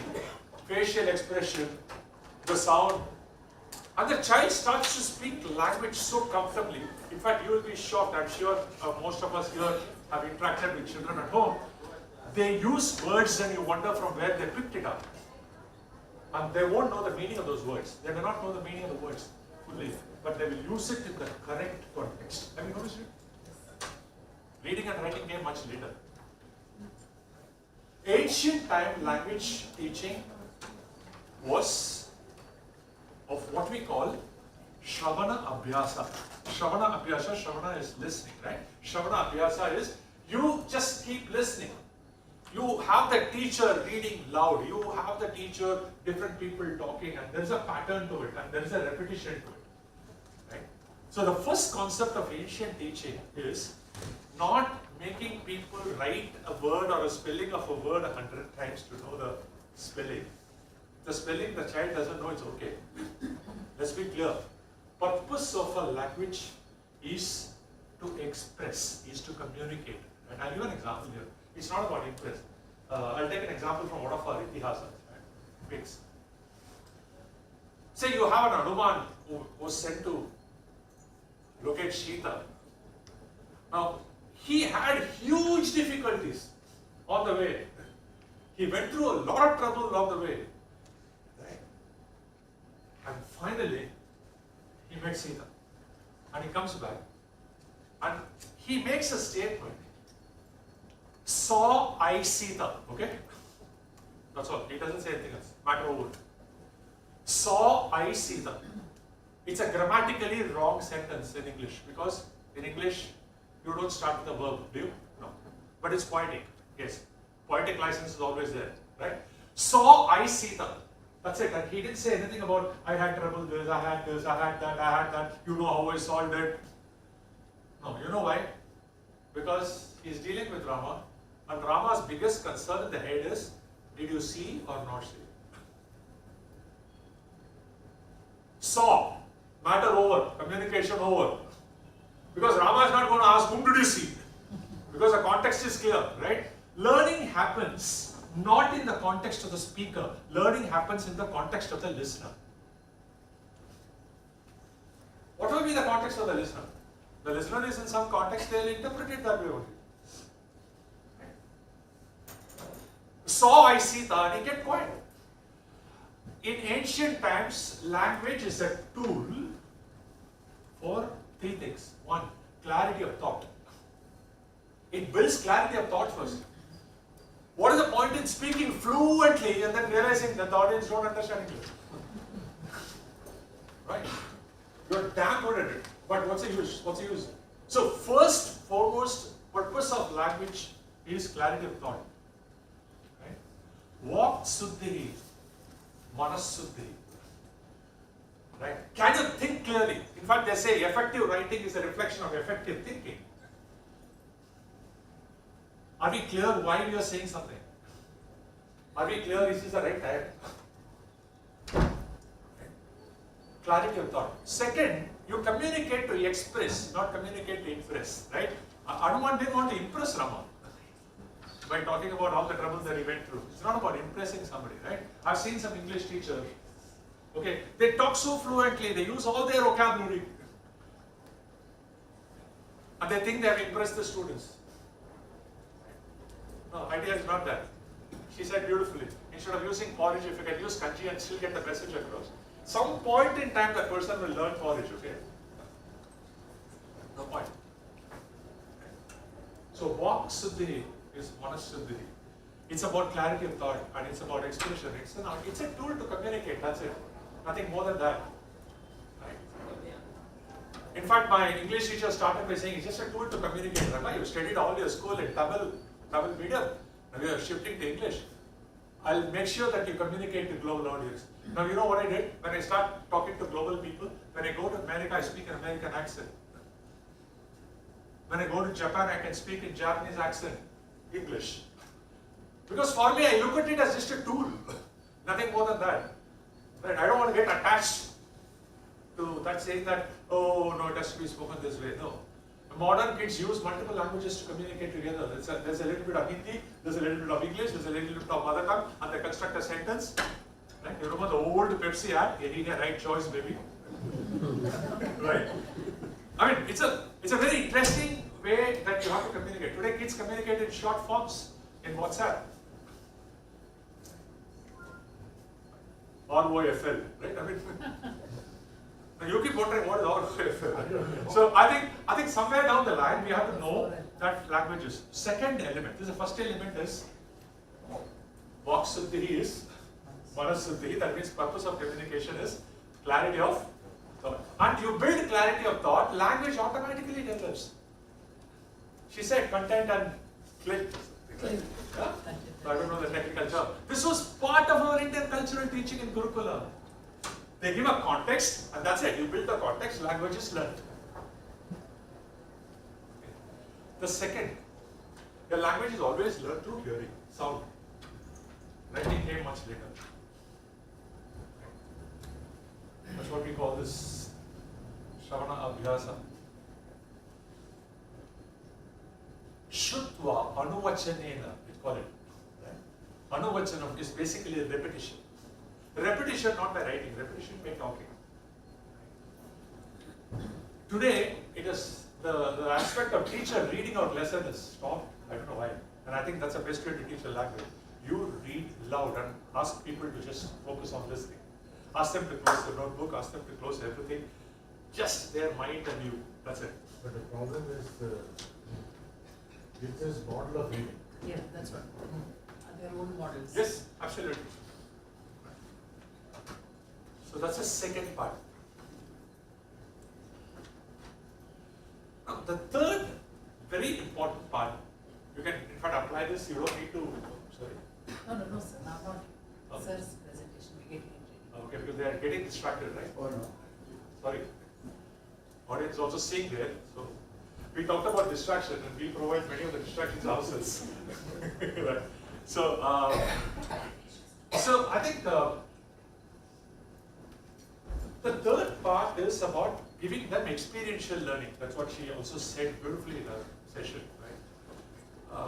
Facial expression, the sound. And the child starts to speak language so comfortably. In fact, you will be shocked. I'm sure most of us here have interacted with children at home. They use words and you wonder from where they picked it up. And they won't know the meaning of those words. They may not know the meaning of the words fully, but they will use it in the correct context. Have you noticed it? Reading and writing came much later. Ancient time language teaching was of what we call Shravana Abhyasa. Shravana Abhyasa, Shravana is listening, right? Shravana Abhyasa is you just keep listening. You have the teacher reading loud, you have the teacher, different people talking, and there is a pattern to it, and there is a repetition to it. Right? So the first concept of ancient teaching is not making people write a word or a spelling of a word 100 times to know the spelling. The spelling the child doesn't know, it's okay. Let's be clear. Purpose of a language is to express, is to communicate. And I'll give an example here. It's not about impress. I'll take an example from one of our itihasas, pigs. Say you have an Hanuman who was sent to locate Sita. Now, he had huge difficulties on the way. He went through a lot of trouble along the way. Right? And finally, he met Sita. And he comes back. And he makes a statement. Saw I Sita. Okay? That's all. He doesn't say anything else. Matter over. Saw I Sita. It's a grammatically wrong sentence in English because in English you don't start with a verb, do you? No. But it's poetic. Yes. Poetic license is always there. Right? Saw I Sita. That's it. And he didn't say anything about I had trouble with this, I had this, I had that, I had that. You know how I solved it. No. You know why? Because he's dealing with Rama. And Rama's biggest concern in the head is, did you see or not see? Saw, matter over, communication over. Because Rama is not going to ask, whom did you see? Because the context is clear, right? Learning happens not in the context of the speaker. Learning happens in the context of the listener. What will be the context of the listener? The listener is in some context, they will interpret it that way only. Saw I Sita and he kept quiet. In ancient times, language is a tool for three things. One, clarity of thought. It builds clarity of thought first. What is the point in speaking fluently and then realizing that the audience don't understand English? Right? You're damn good at it. But what's the use? What's the use? So first, foremost, purpose of language is clarity of thought. Vak Suddhi, Manas Suddhi. Right? Can you think clearly? In fact, they say effective writing is a reflection of effective thinking. Are we clear why we are saying something? Are we clear this is the right time? Okay. Clarity of thought. Second, you communicate to express, not communicate to impress. Right? Hanuman didn't want to impress Rama by talking about all the trouble that he went through. It's not about impressing somebody, right? I've seen some English teachers, okay, they talk so fluently, they use all their vocabulary, and they think they have impressed the students. No, idea is not that. She said beautifully, instead of using porridge, if you can use kanji and still get the message across. Some point in time, that person will learn porridge, okay? No point. So, Vak Suddhi is Manas Suddhi. It's about clarity of thought and it's about expression. It's a tool to communicate, that's it. Nothing more than that. Right? In fact, my English teacher started by saying it's just a tool to communicate. Remember, you studied all your school in Tamil medium. Now you are shifting to English. I'll make sure that you communicate to global audience. Now you know what I did? When I start talking to global people, when I go to America, I speak an American accent. When I go to Japan, I can speak in Japanese accent, English. Because for me, I look at it as just a tool. Nothing more than that. Right? I don't want to get attached to that saying that, oh no, it has to be spoken this way. No. Modern kids use multiple languages to communicate together. There's a little bit of Hindi, there's a little bit of English, there's a little bit of mother tongue, and they construct a sentence. Right? You remember the old Pepsi ad? Getting a right choice, baby. Right? I mean, it's a very interesting way that you have to communicate. Today, kids communicate in short forms in WhatsApp. ROFL, right? I mean, now you keep wondering what is ROFL. So I think somewhere down the line we have to know that languages. Second element, the first element is Vaksuddhi is Manasuddhi. That means purpose of communication is clarity of thought. And you build clarity of thought, language automatically develops. She said content and click. Yeah? I don't know the technical term. This was part of our Indian cultural teaching in Gurukula. They give a context, and that's it. You build the context, language is learned. The second, the language is always learned through hearing, sound. Writing came much later. That's what we call this Shravana Abhyasa. Shrutva Anuvachanena, we call it. Right? Anuvachanam is basically a repetition. Repetition not by writing, repetition by talking. Today, it is the aspect of teacher reading out lesson is stopped. I don't know why. And I think that's the best way to teach a language. You read loud and ask people to just focus on listening. Ask them to close the notebook, ask them to close everything. Just their mind and you. That's it. But the problem is it's this model of reading. Yeah, that's right. Their own models. Yes, absolutely. So that's the second part. Now the third very important part, you can in fact apply this, you don't need to, sorry. No, sir, not Okay. sir's presentation, we get it. Okay, because they are getting distracted, right? Or no? Sorry. Audience also seeing there, so we talked about distraction and we provide many of the distractions ourselves. Right. So I think the third part is about giving them experiential learning. That's what she also said beautifully in her session, right?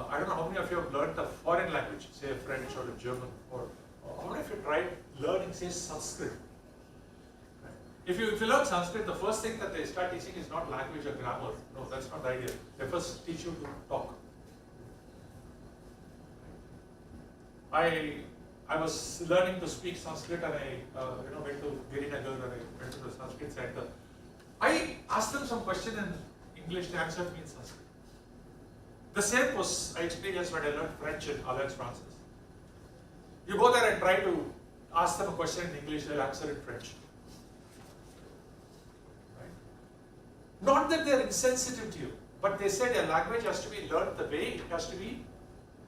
I don't know how many of you have learned a foreign language, say a French or a German, or how many of you tried learning, say, Sanskrit? If you learn Sanskrit, the first thing that they start teaching is not language or grammar. No, that's not the idea. They first teach you to talk. I was learning to speak Sanskrit and I went to Girinagar and I went to the Sanskrit center. I asked them some question in English, they answered me in Sanskrit. The same was I experienced when I learned French in Alliance Francaise. You go there and try to ask them a question in English, they'll answer in French. Right? Not that they're insensitive to you, but they said a language has to be learned the way it has to be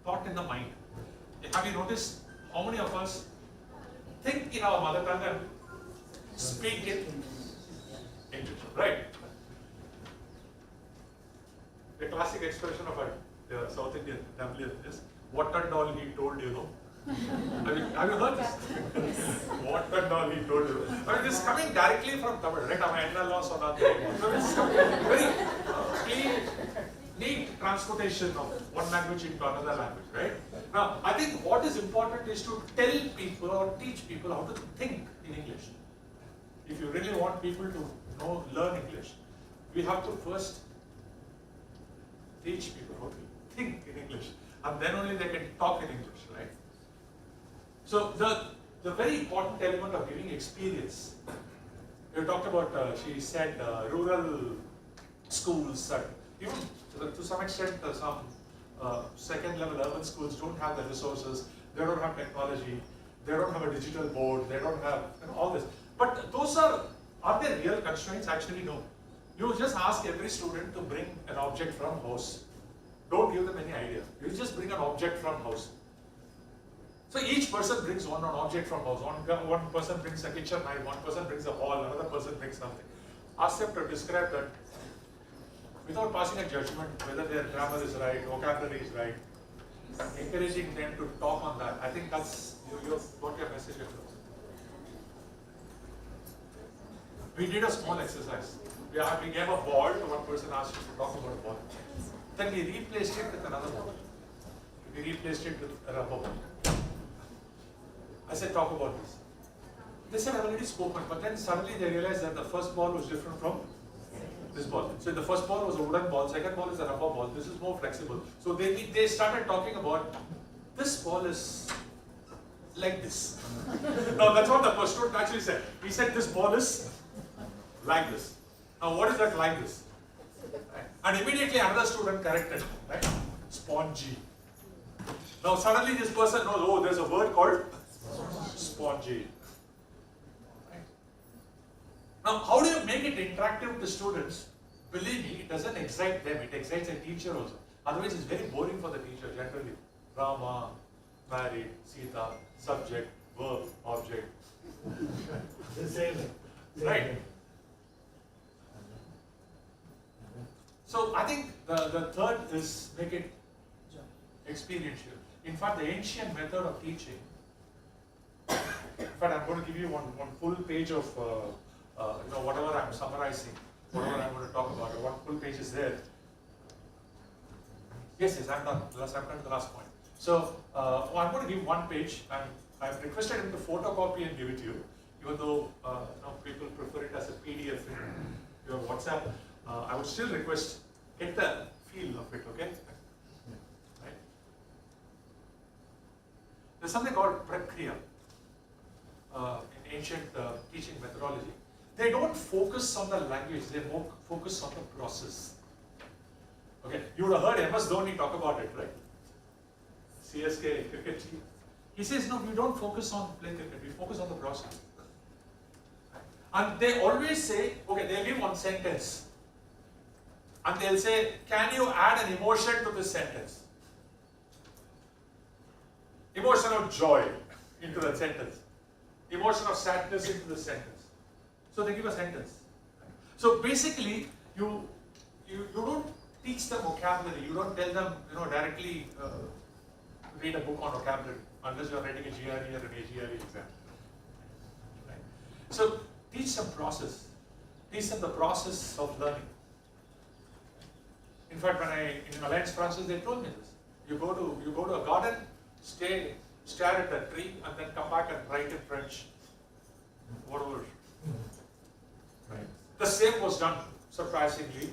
taught in the mind. Have you noticed how many of us think in our mother tongue and speak in English, right? The classic expression of a South Indian family is, what and all he told you, know. Have you heard this? What and all he told you. I mean, this is coming directly from Tamil, right? Our in-laws or nothing. So it's very clean, neat transportation of one language into another language, right? Now, I think what is important is to tell people or teach people how to think in English. If you really want people to learn English, we have to first teach people how to think in English, and then only they can talk in English, right? So the very important element of giving experience. We talked about, she said, rural schools, even to some extent some second level urban schools don't have the resources, they don't have technology, they don't have a digital board, they don't have all this. But those are there real constraints? Actually, no. You just ask every student to bring an object from house. Don't give them any idea. You just bring an object from house. So each person brings one object from house. One person brings a kitchen knife, one person brings a ball, another person brings something. Ask them to describe that without passing a judgment whether their grammar is right, vocabulary is right. Encouraging them to talk on that. I think that's you've got your message across. We did a small exercise. We gave a ball to one person, asked him to talk about a ball. Then we replaced it with another ball. We replaced it with a rubber ball. I said, talk about this. They said, I've already spoken, but then suddenly they realized that the first ball was different from this ball. So the first ball was a wooden ball, second ball is a rubber ball, this is more flexible. So they started talking about, this ball is like this. Now that's what the student actually said. He said, this ball is like this. Now what is that like this? Right? And immediately another student corrected, right? Spongy. Now suddenly this person knows, oh, there's a word called spongy. Right? Now how do you make it interactive to students? Believe me, it doesn't excite them, it excites a teacher also. Otherwise it's very boring for the teacher generally. Rama, married, Sita, subject, verb, object. The same. Right. So I think the third is make it experiential. In fact, the ancient method of teaching, in fact, I'm going to give you one full page of whatever I'm summarizing, whatever I'm going to talk about, one full page is there. Yes, I'm done. I've come to the last point. So I'm going to give one page, and I've requested him to photocopy and give it to you, even though people prefer it as a PDF in your WhatsApp. I would still request, get the feel of it, okay? Right? There's something called prakriya in ancient teaching methodology. They don't focus on the language, they more focus on the process. Okay, you would have heard MS Dhoni talk about it, right? CSK cricket team. He says, no, we don't focus on playing cricket, we focus on the process. And they always say, okay, they give one sentence. And they'll say, can you add an emotion to this sentence? Emotion of joy into that sentence. Emotion of sadness into the sentence. So they give a sentence. So basically, you don't teach them vocabulary. You don't tell them, directly read a book on vocabulary unless you're writing a GRE or an AGRE exam. Right? So teach them process. Teach them the process of learning. In fact, when in Alliance Francaise, they told me this. You go to a garden, stare at a tree, and then come back and write in French. Whatever. Right. The same was done, surprisingly,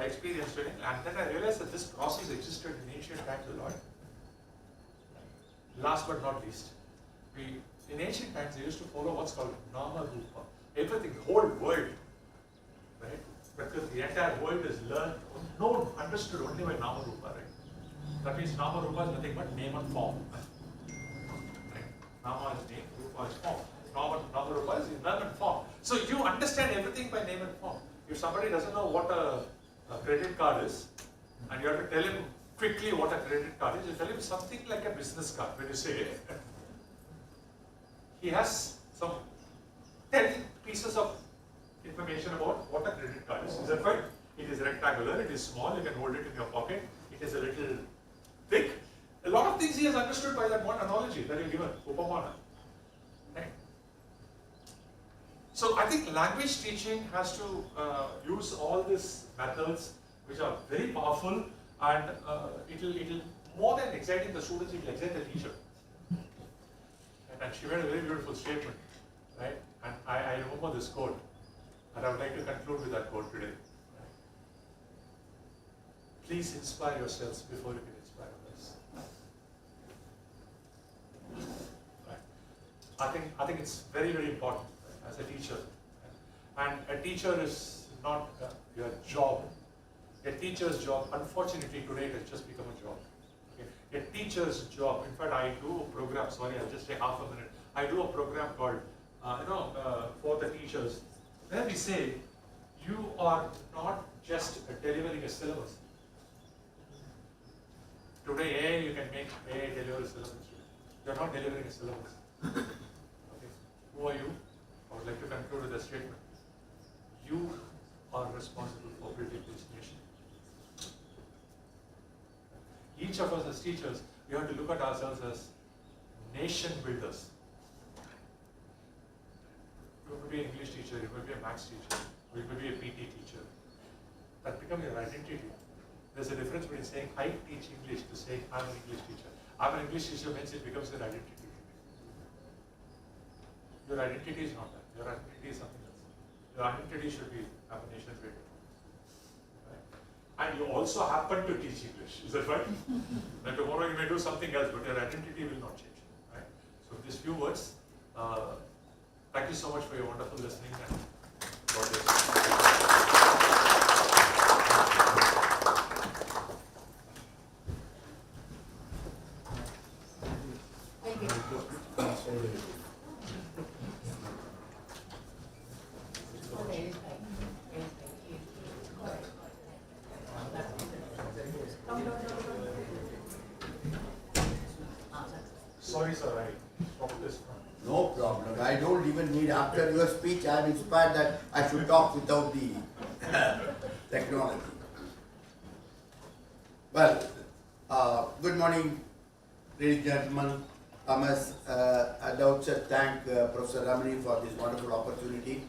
experienced in England. And then I realized that this process existed in ancient times a lot. Last but not least, in ancient times they used to follow what's called nama rupa. Everything, the whole world, right? Because the entire world is learned, known, understood only by nama rupa, right? That means nama rupa is nothing but name and form. Right? Nama is name, rupa is form. Nama rupa is name and form. So you understand everything by name and form. If somebody doesn't know what a credit card is, and you have to tell him quickly what a credit card is, you tell him something like a business card. When you say, he has some 10 pieces of information about what a credit card is. Is that right? It is rectangular, it is small, you can hold it in your pocket, it is a little thick. A lot of things he has understood by that one analogy that you given, upamana. Right? So I think language teaching has to use all these methods which are very powerful, and it'll more than exciting the students, it will excite the teacher. And she made a very beautiful statement, right? And I remember this quote, and I would like to conclude with that quote today. Please inspire yourselves before you can inspire others. Right. I think it's very, very important, right, as a teacher. And a teacher is not your job. A teacher's job, unfortunately today it has just become a job. Okay? A teacher's job, in fact I do a program, sorry I'll just take half a minute. I do a program called for the teachers, where we say, you are not just delivering a syllabus. Today, you can make AI deliver a syllabus. You are not delivering a syllabus. Okay. Who are you? I would like to conclude with a statement. You are responsible for building this nation. Each of us as teachers, we have to look at ourselves as nation builders. You could be an English teacher, you could be a maths teacher, or you could be a PT teacher. That becomes your identity. There's a difference between saying I teach English to saying I'm an English teacher. I'm an English teacher means it becomes your identity. Your identity is not that. Your identity is something else. Your identity should be I'm a nation builder. Right? And you also happen to teach English. Is that right? Then tomorrow you may do something else, but your identity will not change. Right? So with these few words, thank you so much for your wonderful listening and God bless you. Sorry, sir, I stopped this. No problem. I don't even need, after your speech, I am inspired that I should talk without the technology. Well, good morning, ladies and gentlemen. I must at the outset thank Professor Ramani for this wonderful opportunity.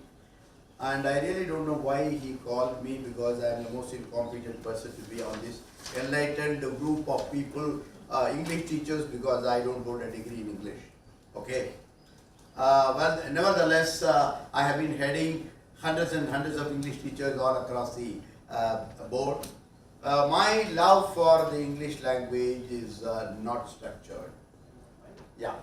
And I really don't know why he called me, because I am the most incompetent person to be on this enlightened group of people, English teachers, because I don't hold a degree in English. Okay. Well, nevertheless, I have been heading hundreds and hundreds of English teachers all across the board. My love for the English language is not structured. Yeah.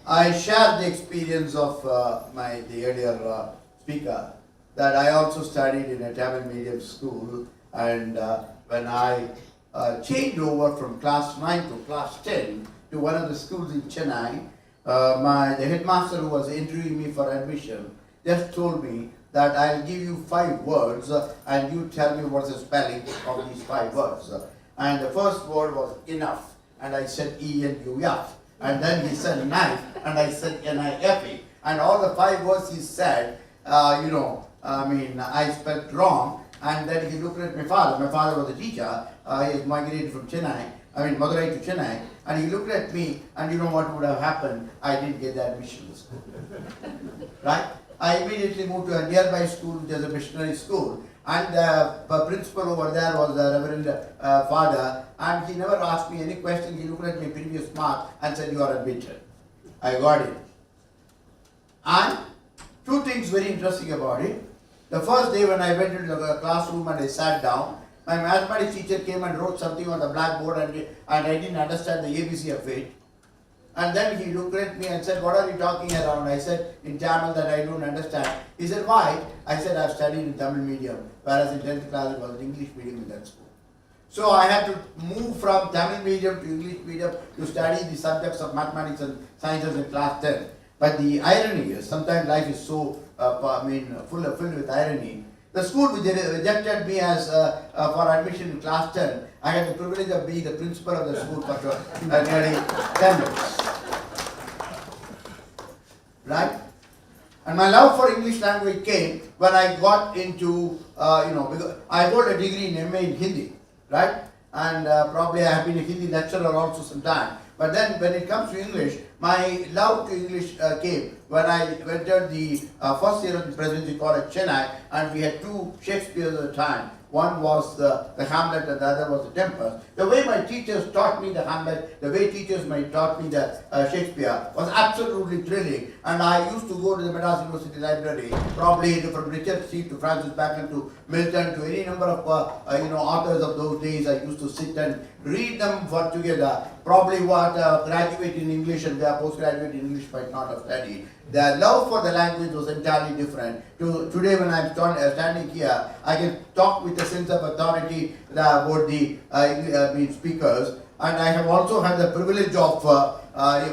I share the experience of the earlier speaker, that I also studied in a Tamil medium school, and when I changed over from class 9 to class 10 to one of the schools in Chennai, the headmaster who was interviewing me for admission just told me that I'll give you 5 words and you tell me what's the spelling of these 5 words. And the first word was enough, and I said E-N-U-F. And then he said knife, and I said N-I-F-E. And all the 5 words he said, I spelled wrong. And then he looked at my father. My father was a teacher. He had migrated from Madurai to Chennai. And he looked at me, and you know what would have happened? I didn't get the admission to the school. Right? I immediately moved to a nearby school, which is a missionary school. And the principal over there was the Reverend Father, and he never asked me any question. He looked at my previous mark and said, you are admitted. I got it. And 2 things very interesting about it. The first day when I went into the classroom and I sat down, my mathematics teacher came and wrote something on the blackboard, and I didn't understand the ABC of it. And then he looked at me and said, what are you talking around? I said in Tamil that I don't understand. He said, why? I said, I've studied in Tamil medium, whereas in 10th class it was English medium in that school. So I had to move from Tamil medium to English medium to study the subjects of mathematics and sciences in class 10. But the irony is, sometimes life is so filled with irony. The school which rejected me as for admission in class 10, I had the privilege of being the principal of the school for nearly 10 years. Right? And my love for English language came when I got into, because I hold a degree in MA in Hindi, right? And probably I have been a Hindi lecturer also sometime. But then when it comes to English, my love to English came when I entered the first year of the Presidency College, Chennai, and we had 2 Shakespeares at the time. One was the Hamlet and the other was the Tempest. The way my teachers taught me the Hamlet, the way teachers taught me the Shakespeare was absolutely thrilling. And I used to go to the Madras University Library, probably from Richard Steele to Francis Bacon to Milton to any number of authors of those days. I used to sit and read them for together. Probably what graduate in English and postgraduate in English might not have studied. The love for the language was entirely different. Today when I'm standing here, I can talk with a sense of authority about the speakers. and I have also had the privilege of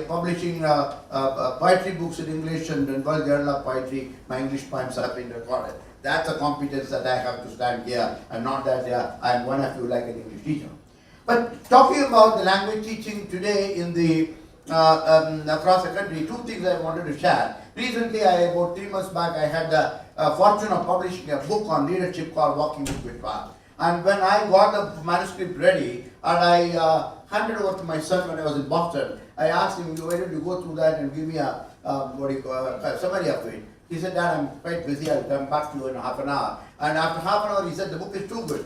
publishing poetry books in English and in World Journal of Poetry. My English poems have been recorded. That's a competence that I have to stand here, and not that I am one of you like an English teacher. But talking about the language teaching today in the across the country, two things I wanted to share. Recently, about 3 months back, I had the fortune of publishing a book on leadership called Walking with Vitwa. And when I got the manuscript ready and I handed over to my son when I was in Boston, I asked him, why don't you go through that and give me a summary of it? He said, Dad, I'm quite busy, I'll come back to you in half an hour. And after half an hour, he said, the book is too good.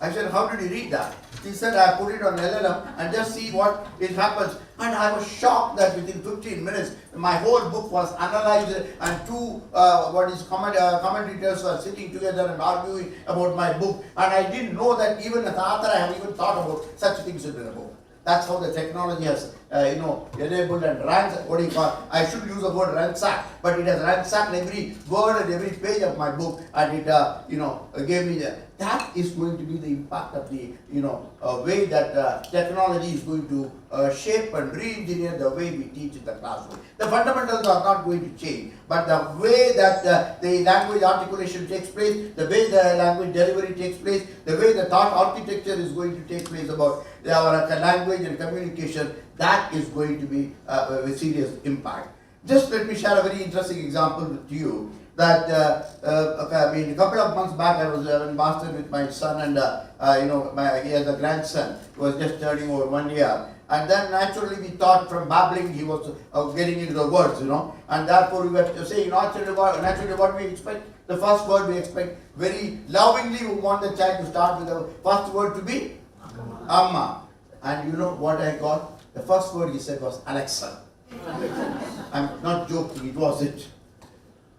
I said, how did you read that? He said, I put it on LLM and just see what it happens. And I was shocked that within 15 minutes, my whole book was analyzed and two commentators were sitting together and arguing about my book. And I didn't know that even as author, I have even thought about such things in the book. That's how the technology has, enabled and ransacked, I should use the word ransacked, but it has ransacked every word and every page of my book, and it, gave me that is going to be the impact of the, way that technology is going to shape and re-engineer the way we teach in the classroom. The fundamentals are not going to change, but the way that the language articulation takes place, the way the language delivery takes place, the way the thought architecture is going to take place about our language and communication, that is going to be a serious impact. Just let me share a very interesting example with you. That a couple of months back, I was in Boston with my son, and he has a grandson who was just turning over 1 year. And then naturally we thought from babbling he was getting into the words, and therefore we were saying naturally what we expect. The first word we expect, very lovingly we want the child to start with the first word to be Amma. And you know what I got? The first word he said was Alexa. I'm not joking, it was it.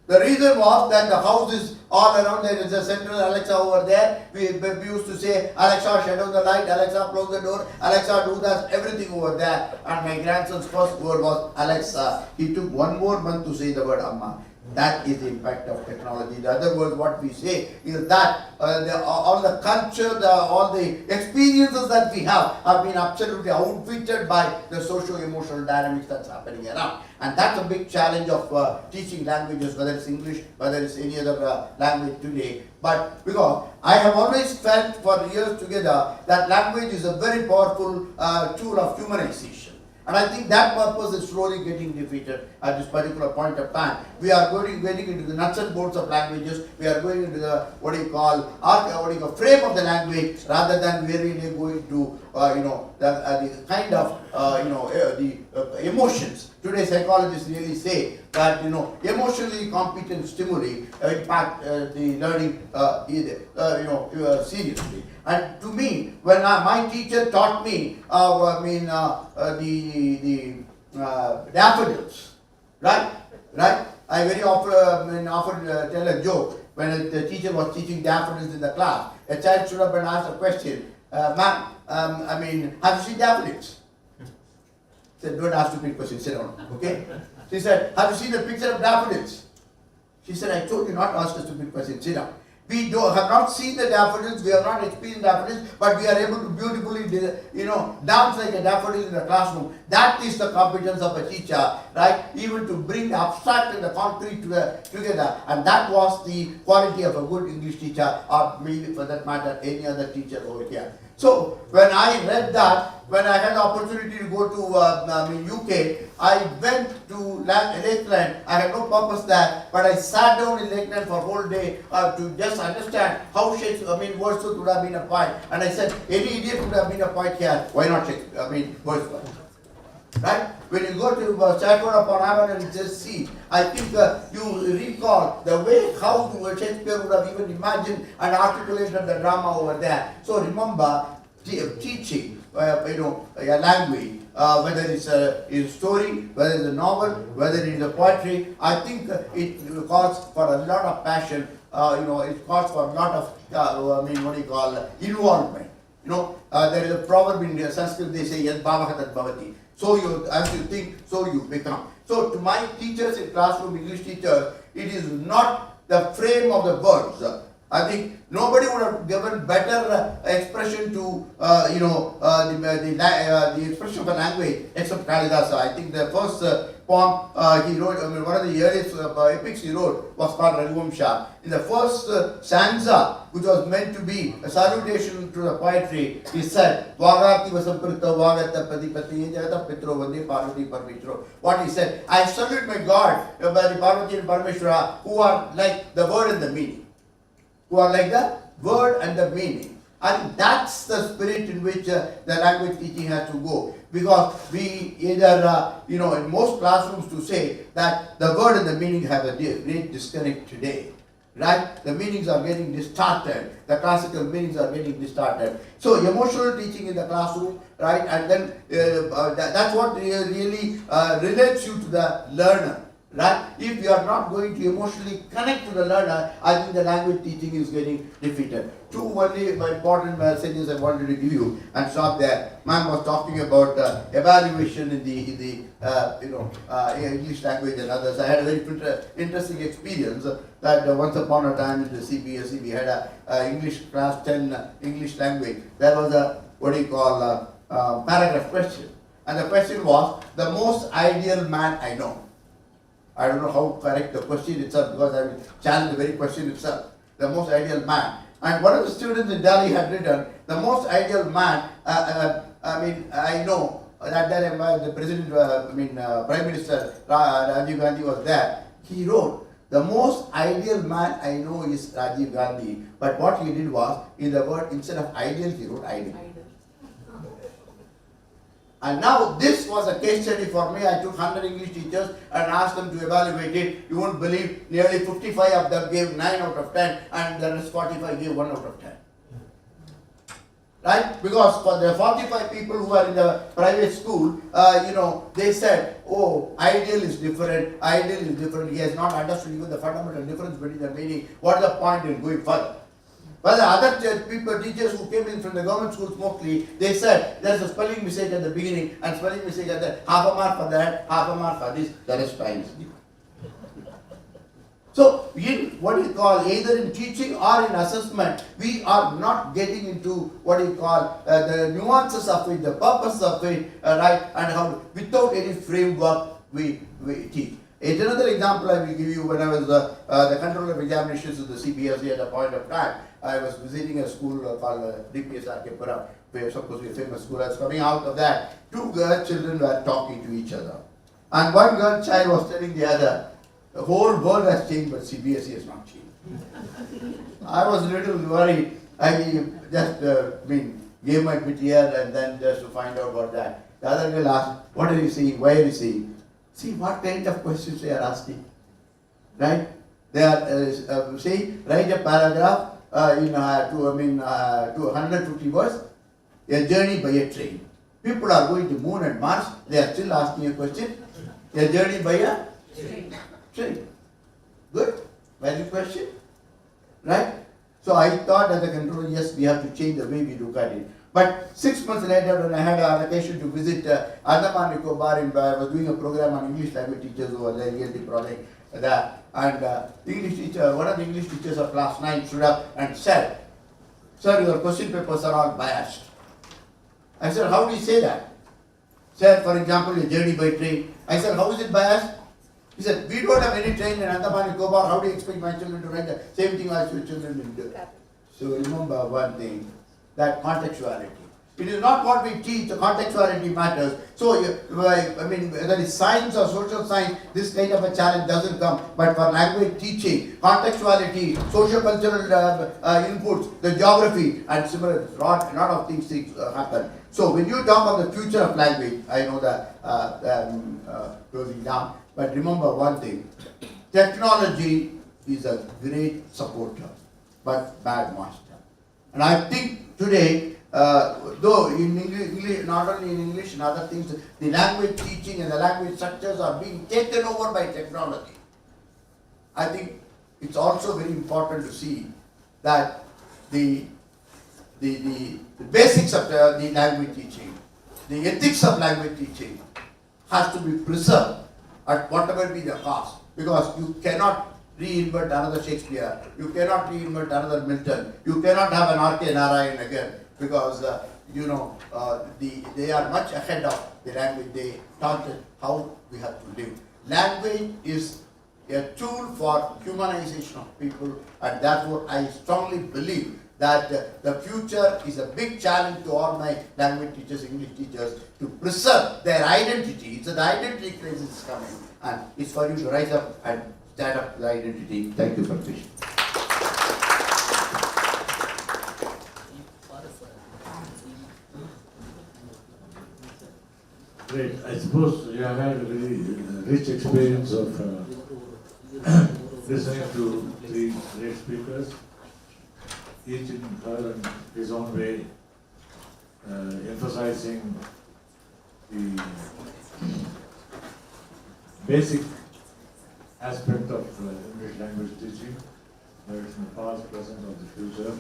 The reason was that the house is all around, there is a central Alexa over there. We used to say, Alexa, shut down the light, Alexa, close the door, Alexa, do that, everything over there. And my grandson's first word was Alexa. He took 1 more month to say the word Amma. That is the impact of technology. In other words, what we say is that all the culture, all the experiences that we have been absolutely outfitted by the socio-emotional dynamics that's happening around. And that's a big challenge of teaching languages, whether it's English, whether it's any other language today. But because I have always felt for years together that language is a very powerful tool of humanization. And I think that purpose is slowly getting defeated at this particular point of time. We are getting into the nuts and bolts of languages. We are going into the frame of the language rather than really going to the kind of the emotions. Today psychologists really say that emotionally competent stimuli impact the learning seriously. And to me, when my teacher taught me, the daffodils, right? I very often tell a joke when the teacher was teaching daffodils in the class. A child stood up and asked a question, "Ma'am, have you seen daffodils?" She said, "Don't ask stupid questions, sit down." Okay? She said, "Have you seen the picture of daffodils?" She said, "I told you not to ask a stupid question, sit down." We have not seen the daffodils, we have not experienced daffodils, but we are able to beautifully, dance like a daffodil in the classroom. That is the competence of a teacher, right? Even to bring the abstract and the concrete together. And that was the quality of a good English teacher, or maybe for that matter, any other teacher over here. So when I read that, when I had the opportunity to go to UK, I went to Lakeland. I had no purpose there, but I sat down in Lakeland for a whole day to just understand how Wordsworth would have been a poet. And I said, any idiot would have been a poet here. Why not Wordsworth? Right? When you go to Stratford upon Avon and just see, I think you recall the way how Shakespeare would have even imagined and articulated the drama over there. So remember, teaching, a language, whether it's a story, whether it's a novel, whether it is a poetry, I think it calls for a lot of passion. It calls for a lot of, involvement. There is a proverb in Sanskrit, they say, "Yad bhavah tat bhavati." So as you think, so you become. So to my teachers in classroom, English teachers, it is not the frame of the words. I think nobody would have given better expression to the expression of a language except Kalidasa. I think the first poem he wrote, one of the earliest epics he wrote was called Raghuvamsha. In the first stanza, which was meant to be a salutation to the poetry, he said, Vagati Vasamprita Vagata Padipati Jagata Pitro Vande Parvati Parmeshwara. What he said, I salute my God by the Parvati and Parmeshwara, who are like the word and the meaning. Who are like the word and the meaning. I think that's the spirit in which the language teaching has to go. Because we either, in most classrooms to say that the word and the meaning have a great disconnect today. Right? The meanings are getting distorted. The classical meanings are getting distorted. So emotional teaching in the classroom, right? And then that's what really relates you to the learner. Right? If you are not going to emotionally connect to the learner, I think the language teaching is getting defeated. Two only important messages I wanted to give you and stop there. Ma'am was talking about evaluation in the English language and others. I had a very interesting experience that once upon a time in the CBSE we had a English class 10 English language. There was a paragraph question, and the question was the most ideal man I know. I don't know how correct the question itself, because I will challenge the very question itself. The most ideal man. And one of the students in Delhi had written, the most ideal man, I know that time the President, Prime Minister Rajiv Gandhi was there. He wrote, the most ideal man I know is Rajiv Gandhi. But what he did was, in the word, instead of ideal, he wrote ideal. And now this was a case study for me. I took 100 English teachers and asked them to evaluate it. You won't believe, nearly 55 of them gave 9 out of 10 and the rest 45 gave 1 out of 10. Right? Because for the 45 people who are in the private school, they said, oh, ideal is different, ideal is different. He has not understood even the fundamental difference between the meaning. What is the point in going further? But the other teachers who came in from the government schools mostly, they said there's a spelling mistake at the beginning and spelling mistake at the half a mark for that, half a mark for this, the rest fine. So in what you call either in teaching or in assessment, we are not getting into what you call the nuances of it, the purpose of it, right, and how without any framework we teach. It's another example I will give you. When I was the controller of examinations of the CBSE at a point of time, I was visiting a school called DPS Arkepuram, where supposed to be a famous school. I was coming out of that. 2 girl children were talking to each other. And one girl child was telling the other, the whole world has changed, but CBSE has not changed. I was a little worried. I just gave my bit here and then just to find out about that. The other girl asked, what are you seeing? Why are you seeing? See what kind of questions they are asking, right? They are write a paragraph to 150 words. A journey by a train. People are going to moon and Mars. They are still asking a question. A journey by a train. Good, valid question, right? So I thought as a controller, yes, we have to change the way we look at it. But 6 months later, when I had an occasion to visit Andaman Nicobar, I was doing a program on English language teachers who were the ELTAI project there. And one of the English teachers of class 9 stood up and said, sir, your question papers are all biased. I said, how do you say that? Said, for example, a journey by train. I said, how is it biased? He said, we don't have any train in Andaman Nicobar. How do you expect my children to write the same thing as your children will do? So remember one thing, that contextuality. It is not what we teach, the contextuality matters. So, whether it's science or social science, this kind of a challenge doesn't come. But for language teaching, contextuality, social-cultural inputs, the geography, and similar, a lot of things happen. So, when you talk about the future of language, I know that closing down, but remember one thing, technology is a great supporter, but bad master. And I think today, though in English, not only in English, in other things, the language teaching and the language structures are being taken over by technology. I think it's also very important to see that the basics of the language teaching, the ethics of language teaching has to be preserved at whatever be the cost, because you cannot reinvent another Shakespeare. You cannot reinvent another Milton. You cannot have an R.K. Narayan again because they are much ahead of the language. They taught us how we have to live. Language is a tool for humanization of people, and therefore I strongly believe that the future is a big challenge to all my language teachers, English teachers, to preserve their identity. It's an identity crisis is coming, and it's for you to rise up and stand up for the identity. Thank you for listening. Great. I suppose you have had a very rich experience of listening to three great speakers, each in her and his own way, emphasizing the basic aspect of English language teaching, whether it's in the past, present, or the future.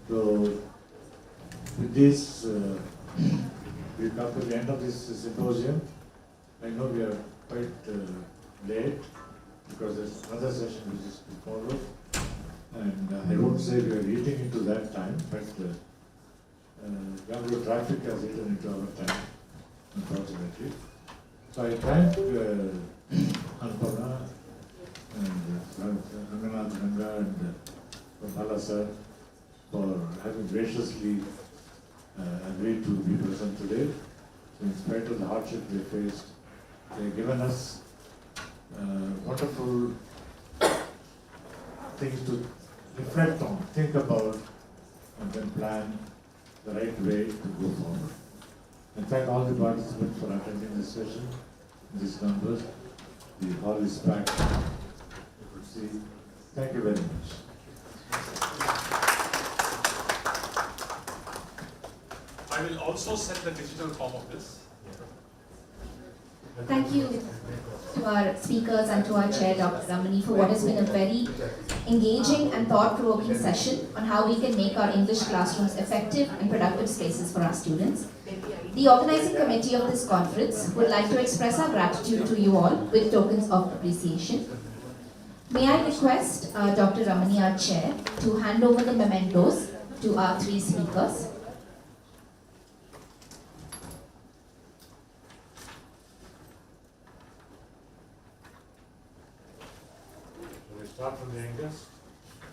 So, with this, we come to the end of this symposium. I know we are quite late because there's another session which is to follow, and I won't say we are eating into that time, but Bangalore traffic has eaten into our time, unfortunately. So I thank Anupama and Ranganath Ranga and Bala sir for having graciously agreed to be present today. So in spite of the hardship they faced, they've given us wonderful things to reflect on, think about, and then plan the right way to go forward. And thank all the participants for attending this session, these numbers. The hall is packed. You could see. Thank you very much. I will also send the digital form of this. Thank you to our speakers and to our chair, Dr. Ramani, for what has been a very engaging and thought-provoking session on how we can make our English classrooms effective and productive spaces for our students. The organizing committee of this conference would like to express our gratitude to you all with tokens of appreciation. May I request Dr. Ramani, our chair, to hand over the mementos to our three speakers. Shall we start from the youngest? I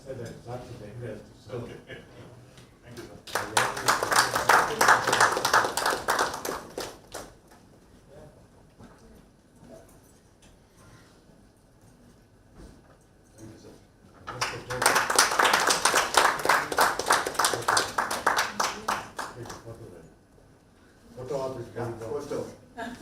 said that start from the youngest. So. Okay. Thank you, sir. Photo op is very Photo. Thank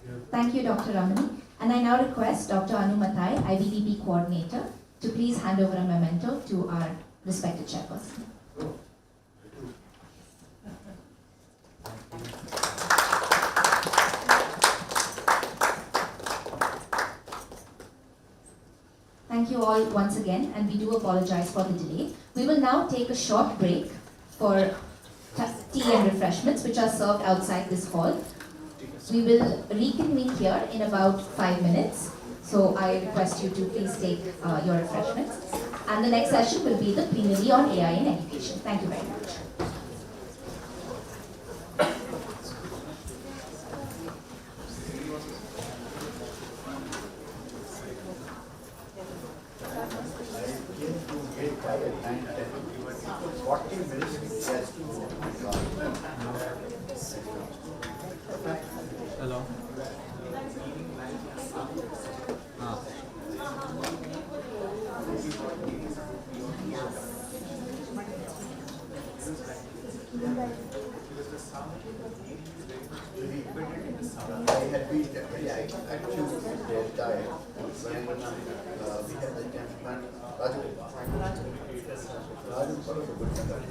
you. Thank you, Dr. Ramani. And I now request Dr. Anumatai, IVDB coordinator, to please hand over a memento to our respected chairperson. Thank you all once again, and we do apologize for the delay. We will now take a short break for tea and refreshments, which are served outside this hall. We will reconvene here in about 5 minutes. So I request you to please take your refreshments. And the next session will be the plenary on AI in education. Thank you very much. Hello. I had been very active with the ELTAI when we had the gentleman Raju. Raju was a good friend.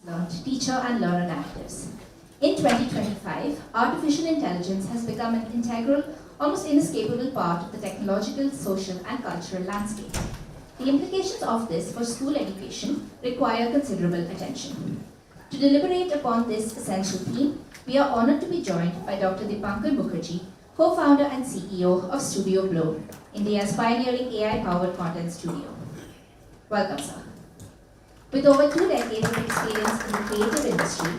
learned, teacher and learner narratives. In 2025, artificial intelligence has become an integral, almost inescapable part of the technological, social, and cultural landscape. The implications of this for school education require considerable attention. To deliberate upon this essential theme, we are honored to be joined by Dr. Dipankar Mukherjee, co-founder and CEO of Studio Blow, India's pioneering AI-powered content studio. Welcome, sir. With over 2 decades of experience in the creative industry,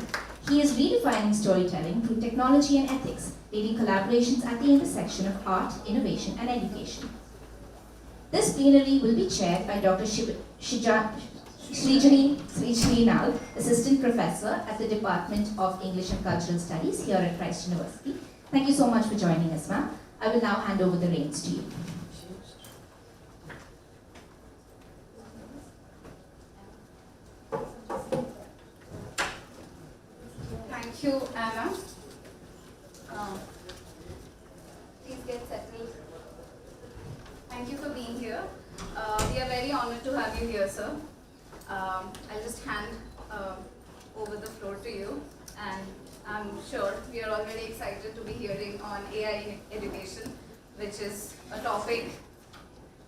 he is redefining storytelling through technology and ethics, leading collaborations at the intersection of art, innovation, and education. This plenary will be chaired by Dr. Srijani Nal, Assistant Professor at the Department of English and Cultural Studies here at Christ University. Thank you so much for joining us, ma'am. I will now hand over the reins to you. Thank you, Anna. Please get settled. Thank you for being here. We are very honored to have you here, sir. I'll just hand over the floor to you, and I'm sure we are all very excited to be hearing on AI in education, which is a topic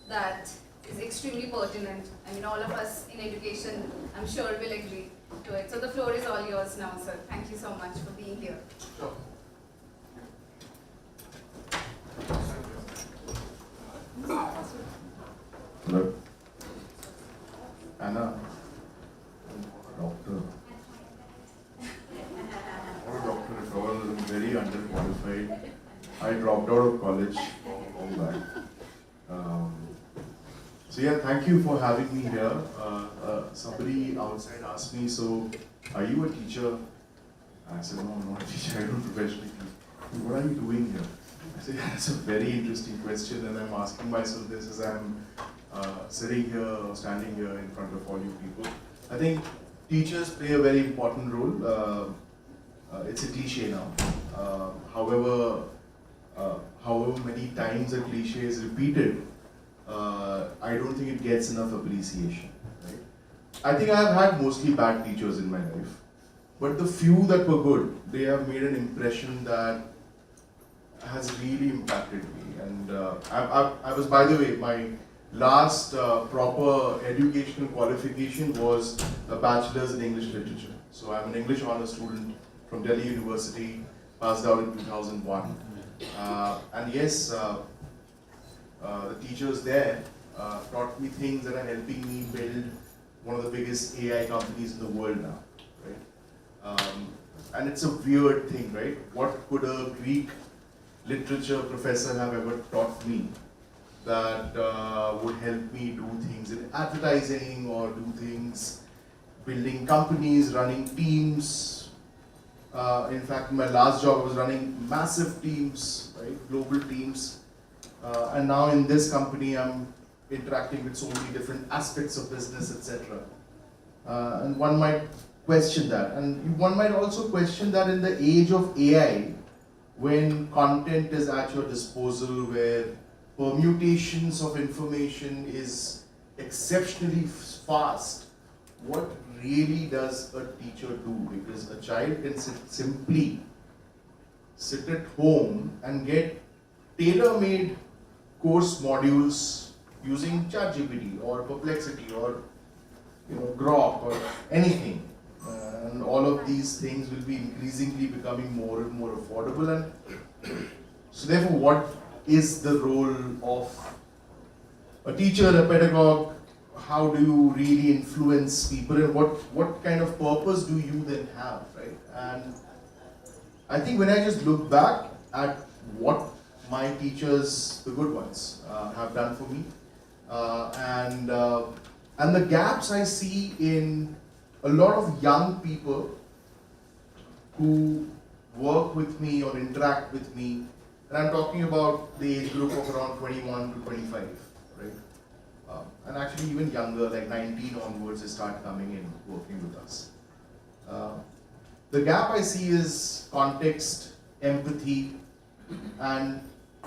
that is extremely pertinent. I mean, all of us in education, I'm sure, will agree to it. So the floor is all yours now, sir. Thank you so much for being here. Sure. Hello. Anna, doctor. Not a doctor at all, I'm very underqualified. I dropped out of college long back. So yeah, thank you for having me here. Somebody outside asked me, so are you a teacher? I said, no, I'm not a teacher, I don't professionally teach. What are you doing here? I said, yeah, that's a very interesting question, and I'm asking myself this as I'm sitting here or standing here in front of all you people. I think teachers play a very important role. It's a cliche now. However many times a cliche is repeated, I don't think it gets enough appreciation. Right? I think I have had mostly bad teachers in my life, but the few that were good, they have made an impression that has really impacted me. And I was, by the way, my last proper educational qualification was a bachelor's in English literature. So I'm an English honors student from Delhi University, passed out in 2001. And yes, the teachers there taught me things that are helping me build one of the biggest AI companies in the world now, right? And it's a weird thing, right? What could a Greek literature professor have ever taught me that would help me do things in advertising or do things building companies, running teams. In fact, my last job I was running massive teams, right? Global teams. And now in this company, I'm interacting with so many different aspects of business, etc. And one might question that. And one might also question that in the age of AI, when content is at your disposal, where permutations of information is exceptionally fast, what really does a teacher do? Because a child can simply sit at home and get tailor-made course modules using ChatGPT or Perplexity or Grok or anything. And all of these things will be increasingly becoming more and more affordable. And so therefore, what is the role of a teacher, a pedagogue? How do you really influence people, and what kind of purpose do you then have, right? And I think when I just look back at what my teachers, the good ones, have done for me, and the gaps I see in a lot of young people who work with me or interact with me, and I'm talking about the age group of around 21 to 25, right? And actually even younger, like 19 onwards, they start coming in, working with us. The gap I see is context, empathy, and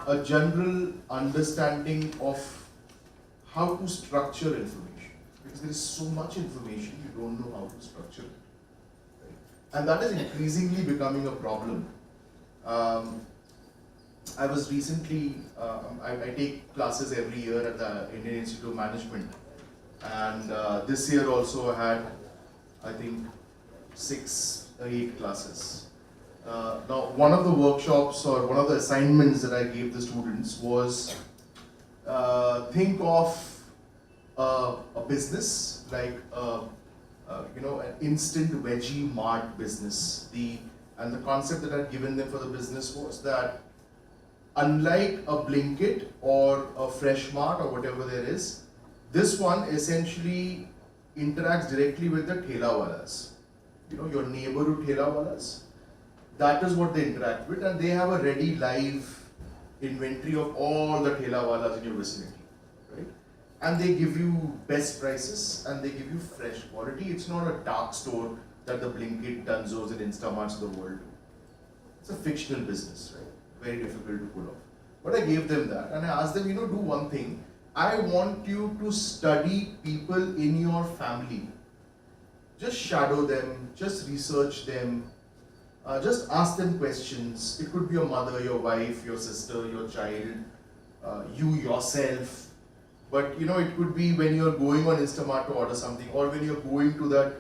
a general understanding of how to structure information. Because there is so much information, you don't know how to structure it. And that is increasingly becoming a problem. I was recently, I take classes every year at the Indian Institute of Management. And this year also I had, I think, 6 or 8 classes. Now, one of the workshops or one of the assignments that I gave the students was think of a business like an instant veggie mart business. And the concept that I'd given them for the business was that unlike a Blinkit or a Fresh Mart or whatever there is, this one essentially interacts directly with the thelawalas. Your neighborhood thelawalas. That is what they interact with, and they have a ready live inventory of all the thelawalas in your vicinity, right? And they give you best prices and they give you fresh quality. It's not a dark store that the Blinkit, Dunzos and Instamarts of the world do. It's a fictional business, right? Very difficult to pull off. But I gave them that and I asked them, do one thing. I want you to study people in your family. Just shadow them, just research them, just ask them questions. It could be your mother, your wife, your sister, your child, you yourself. But it could be when you're going on Instamart to order something, or when you're going to that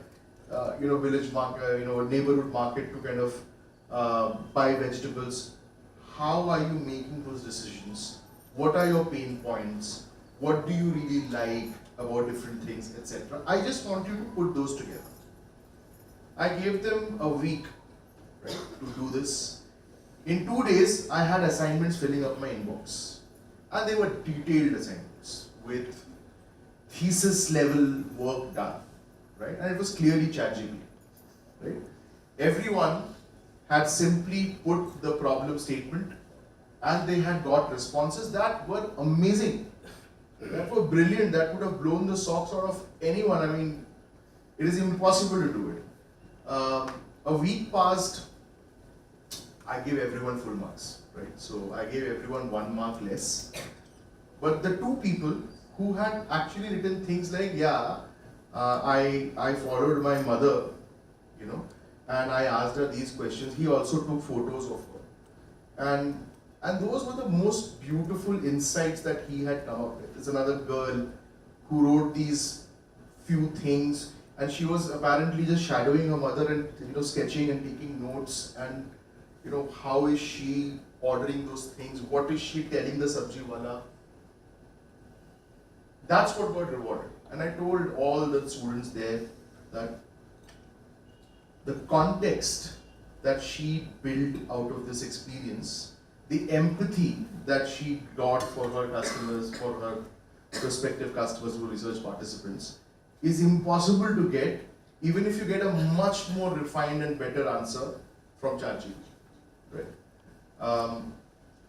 village market, neighborhood market to kind of buy vegetables. How are you making those decisions? What are your pain points? What do you really like about different things, etc.? I just want you to put those together. I gave them a week, right, to do this. In 2 days, I had assignments filling up my inbox. And they were detailed assignments with thesis level work done, right? And it was clearly ChatGPT, right? Everyone had simply put the problem statement and they had got responses that were amazing, that were brilliant, that would have blown the socks out of anyone. I mean, it is impossible to do it. A week passed, I gave everyone full marks, right? So I gave everyone 1 mark less. But the 2 people who had actually written things like, I followed my mother, and I asked her these questions. He also took photos of her. And those were the most beautiful insights that he had come up with. There's another girl who wrote these few things, and she was apparently just shadowing her mother and sketching and taking notes, and how is she ordering those things, what is she telling the sabji wala. That's what got rewarded. And I told all the students there that the context that she built out of this experience, the empathy that she got for her customers, for her prospective customers who research participants, is impossible to get even if you get a much more refined and better answer from ChatGPT, right?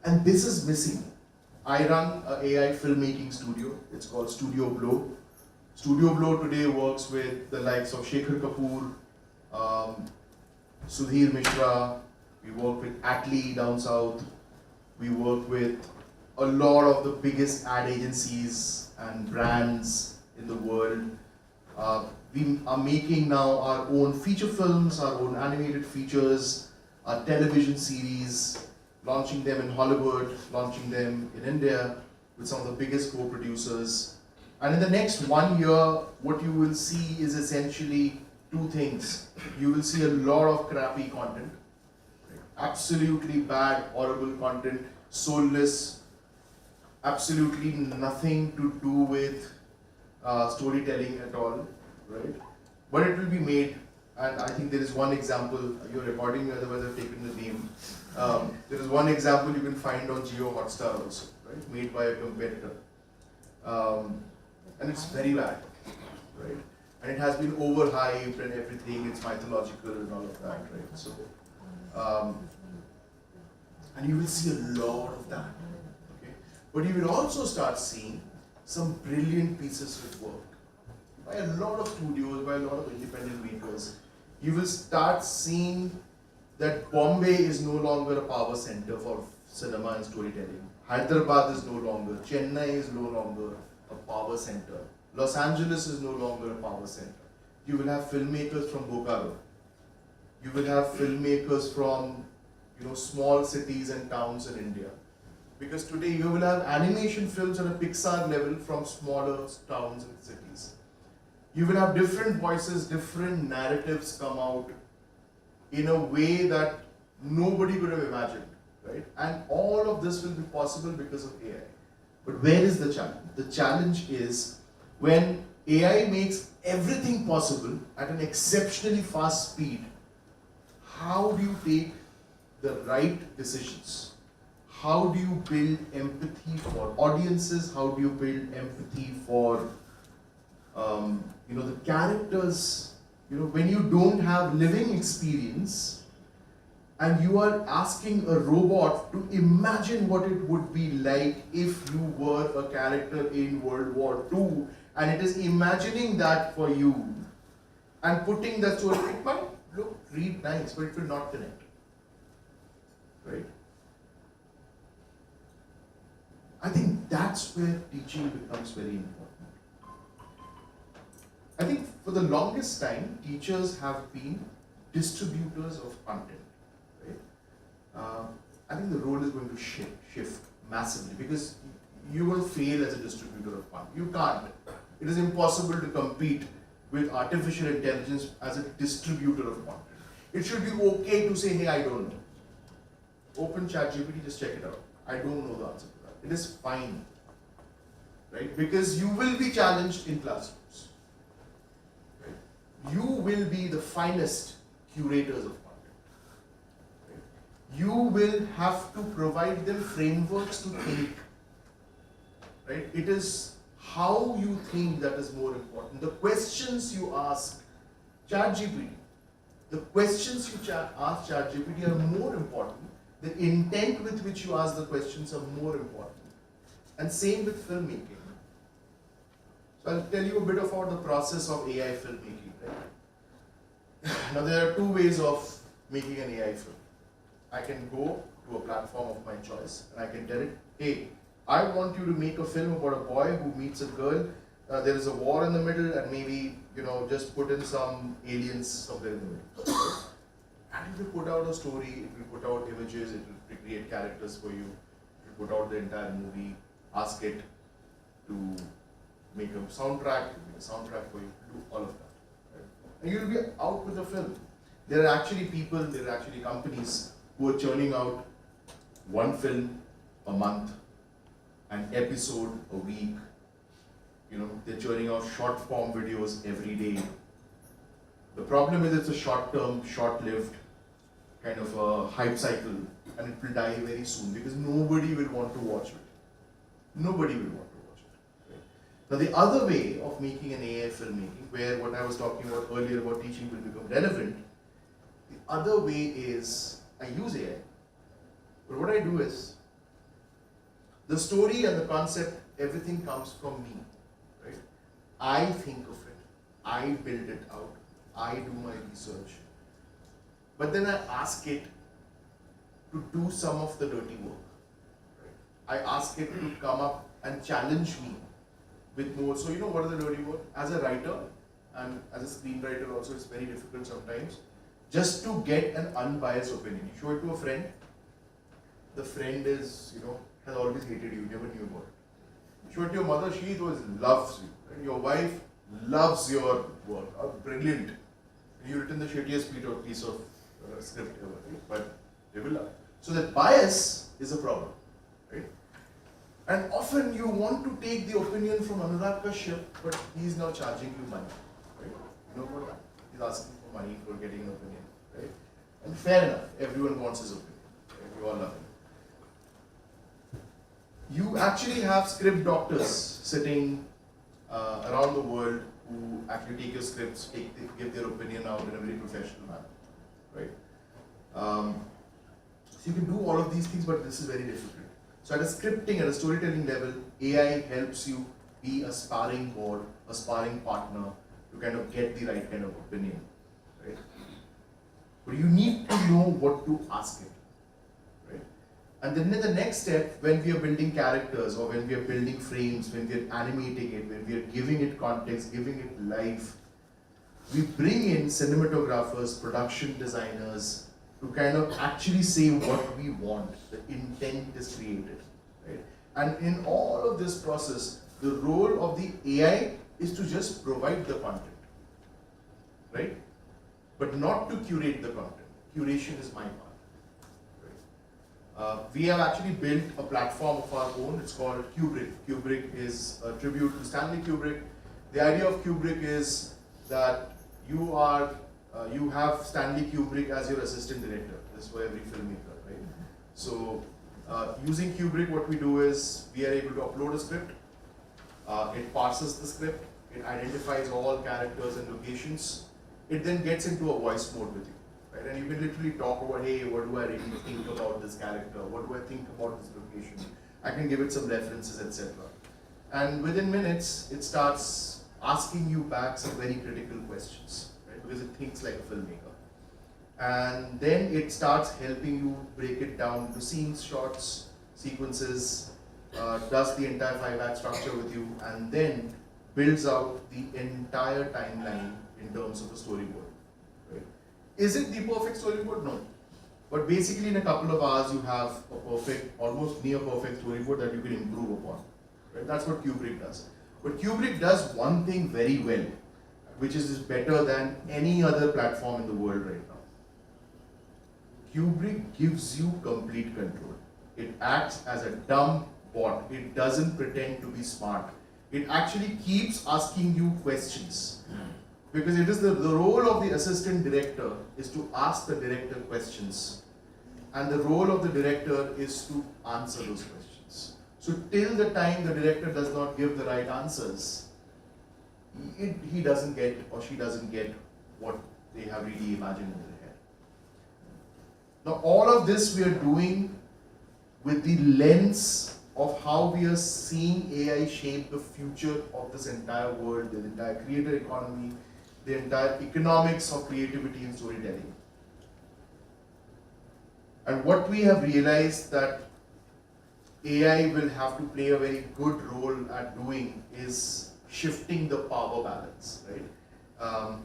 And this is missing. I run an AI filmmaking studio. It's called Studio Blow. Studio Blow today works with the likes of Shekhar Kapoor, Sudhir Mishra. We work with Atlee down south. We work with a lot of the biggest ad agencies and brands in the world. We are making now our own feature films, our own animated features, our television series, launching them in Hollywood, launching them in India with some of the biggest co-producers. And in the next 1 year, what you will see is essentially 2 things. You will see a lot of crappy content, absolutely bad, horrible content, soulless, absolutely nothing to do with storytelling at all, right? But it will be made, and I think there is one example, you're recording me, otherwise I've taken the name. There is one example you can find on Jio Hotstar also, right? Made by a competitor. And it's very bad, right? And it has been overhyped and everything, it's mythological and all of that, right? So, and you will see a lot of that, okay? But you will also start seeing some brilliant pieces of work by a lot of studios, by a lot of independent makers. You will start seeing that Bombay is no longer a power center for cinema and storytelling. Hyderabad is no longer, Chennai is no longer a power center. Los Angeles is no longer a power center. You will have filmmakers from Bokaro, You will have filmmakers from, small cities and towns in India. Because today you will have animation films at a Pixar level from smaller towns and cities. You will have different voices, different narratives come out in a way that nobody could have imagined, right? And all of this will be possible because of AI. But where is the challenge? The challenge is when AI makes everything possible at an exceptionally fast speed, how do you take the right decisions? How do you build empathy for audiences? How do you build empathy for the characters? When you don't have living experience and you are asking a robot to imagine what it would be like if you were a character in World War II, and it is imagining that for you and putting that story, it might read nice, but it will not connect, right? I think that's where teaching becomes very important. I think for the longest time, teachers have been distributors of content, right? I think the role is going to shift massively because you will fail as a distributor of content. You can't. It is impossible to compete with artificial intelligence as a distributor of content. It should be okay to say, hey, I don't know. Open ChatGPT, just check it out. I don't know the answer to that. It is fine, right? Because you will be challenged in classrooms. Right? You will be the finest curators of content. Right? You will have to provide them frameworks to think. Right? It is how you think that is more important. The questions you ask ChatGPT, the questions you ask ChatGPT are more important. The intent with which you ask the questions are more important. And same with filmmaking. So I'll tell you a bit about the process of AI filmmaking. Right? Now there are two ways of making an AI film. I can go to a platform of my choice and I can tell it, hey, I want you to make a film about a boy who meets a girl. There is a war in the middle, and maybe just put in some aliens somewhere in the middle. And it will put out a story. It will put out images. It will create characters for you. It will put out the entire movie. Ask it to make a soundtrack. For you. Do all of that, right? And you will be out with a film. There are actually people. There are actually companies who are churning out one film a month, an episode a week. They're churning out short form videos every day. The problem is it's a short-term, short-lived kind of a hype cycle, and it will die very soon because nobody will want to watch it. Nobody will want to watch it. Right? Now the other way of making an AI filmmaking, where what I was talking about earlier about teaching will become relevant, the other way is I use AI. But what I do is, the story and the concept, everything comes from me. Right? I think of it. I build it out. I do my research. But then I ask it to do some of the dirty work. Right? I ask it to come up and challenge me with more. So what are the dirty work? As a writer and as a screenwriter also, it's very difficult sometimes just to get an unbiased opinion. You show it to a friend. The friend is, has always hated you, never knew about it. Show it to your mother, she always loves you. Right? Your wife loves your work, brilliant. You've written the shittiest piece of script ever, right? But they will love it. So that bias is a problem, right? And often you want to take the opinion from Anurag Kashyap, but he's now charging you money, right? You know what? He's asking for money for getting an opinion, right? And fair enough, everyone wants his opinion, right? We all love him. You actually have script doctors sitting around the world who actually take your scripts, give their opinion out in a very professional manner, right? So you can do all of these things, but this is very difficult. So at a scripting, at a storytelling level, AI helps you be a sparring board, a sparring partner to kind of get the right kind of opinion, right? But you need to know what to ask it. And then in the next step, when we are building characters or when we are building frames, when we are animating it, when we are giving it context, giving it life, we bring in cinematographers, production designers to kind of actually say what we want. The intent is created, right? And in all of this process, the role of the AI is to just provide the content, right? But not to curate the content. Curation is my part. Right? We have actually built a platform of our own. It's called Kubrick. Kubrick is a tribute to Stanley Kubrick. The idea of Kubrick is that you have Stanley Kubrick as your assistant director. This is for every filmmaker, right? So using Kubrick, what we do is we are able to upload a script. It parses the script. It identifies all characters and locations. It then gets into a voice mode with you, right? And you can literally talk about, hey, what do I really think about this character? What do I think about this location? I can give it some references, etc. And within minutes, it starts asking you back some very critical questions, right? Because it thinks like a filmmaker. And then it starts helping you break it down into scenes, shots, sequences, does the entire 5-act structure with you, and then builds out the entire timeline in terms of a storyboard. Right? Is it the perfect storyboard? No. But basically in a couple of hours you have a perfect, almost near perfect storyboard that you can improve upon. Right? That's what Kubrick does. But Kubrick does one thing very well, which is better than any other platform in the world right now. Kubrick gives you complete control. It acts as a dumb bot. It doesn't pretend to be smart. It actually keeps asking you questions. Because it is the role of the assistant director is to ask the director questions. And the role of the director is to answer those questions. So till the time the director does not give the right answers, he doesn't get or she doesn't get what they have really imagined in their head. Now all of this we are doing with the lens of how we are seeing AI shape the future of this entire world, the entire creator economy, the entire economics of creativity and storytelling. And what we have realized that AI will have to play a very good role at doing is shifting the power balance, right?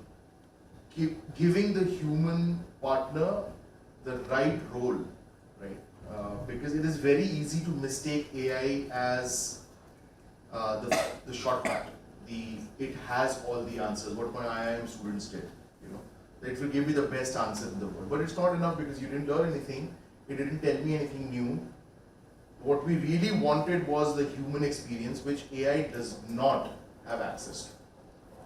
Giving the human partner the right role, right? Because it is very easy to mistake AI as the shortcut. It has all the answers. What my IIM students did, you know, it will give me the best answer in the world. But it's not enough because you didn't learn anything. It didn't tell me anything new. What we really wanted was the human experience, which AI does not have access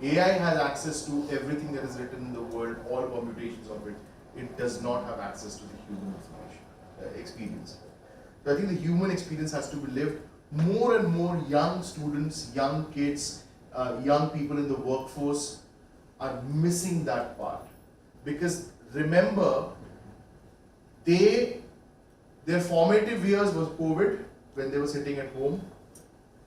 to. AI has access to everything that is written in the world, all permutations of it. It does not have access to the human experience. So I think the human experience has to be lived. More and more young students, young kids, young people in the workforce are missing that part. Because remember, their formative years was COVID, when they were sitting at home,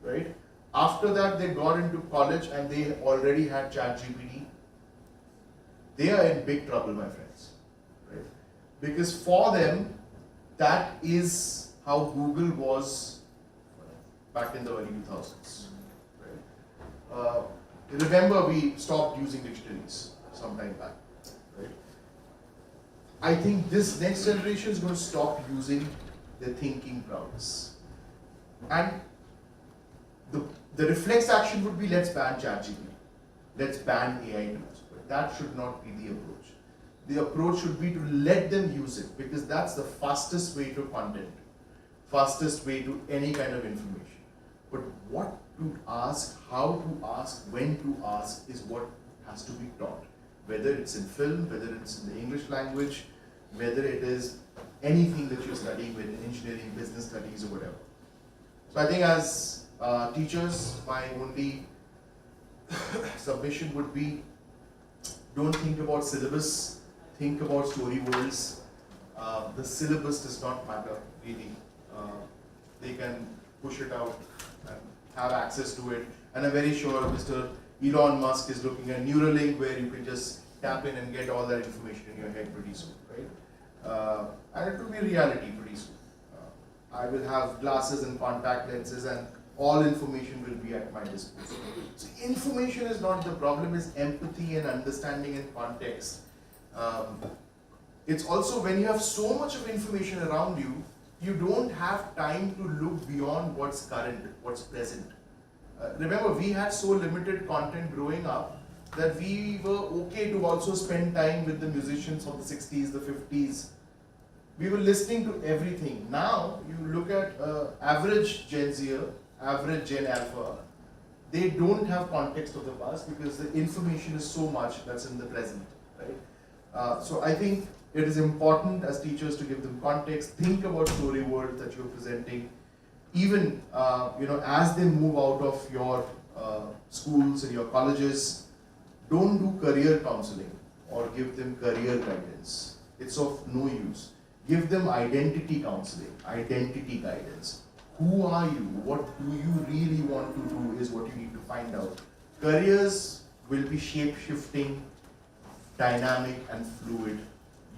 right? After that, they got into college and they already had ChatGPT. They are in big trouble, my friends, right? Because for them, that is how Google was back in the early 2000s. Right? Remember, we stopped using dictionaries some time back. Right? I think this next generation is going to stop using their thinking prowess. And the reflex action would be, let's ban ChatGPT. Let's ban AI tools. But that should not be the approach. The approach should be to let them use it, because that's the fastest way to content, fastest way to any kind of information. But what to ask, how to ask, when to ask is what has to be taught. Whether it's in film, whether it's in the English language, whether it is anything that you're studying with engineering, business studies, or whatever. So I think as teachers, my only submission would be, don't think about syllabus, think about story worlds. The syllabus does not matter, really. They can push it out and have access to it. And I'm very sure Mr. Elon Musk is looking at Neuralink, where you can just tap in and get all that information in your head pretty soon, right? And it will be reality pretty soon. I will have glasses and contact lenses, and all information will be at my disposal. So information is not the problem, it's empathy and understanding and context. It's also when you have so much of information around you, you don't have time to look beyond what's current, what's present. Remember, we had so limited content growing up that we were okay to also spend time with the musicians of the 60s, the 50s. We were listening to everything. Now, you look at average Gen Zer, average Gen Alpha, they don't have context of the past because the information is so much that's in the present, right? So I think it is important as teachers to give them context, think about story worlds that you're presenting, even as they move out of your schools and your colleges, don't do career counseling or give them career guidance. It's of no use. Give them identity counseling, identity guidance. Who are you? What do you really want to do is what you need to find out. Careers will be shape-shifting, dynamic and fluid.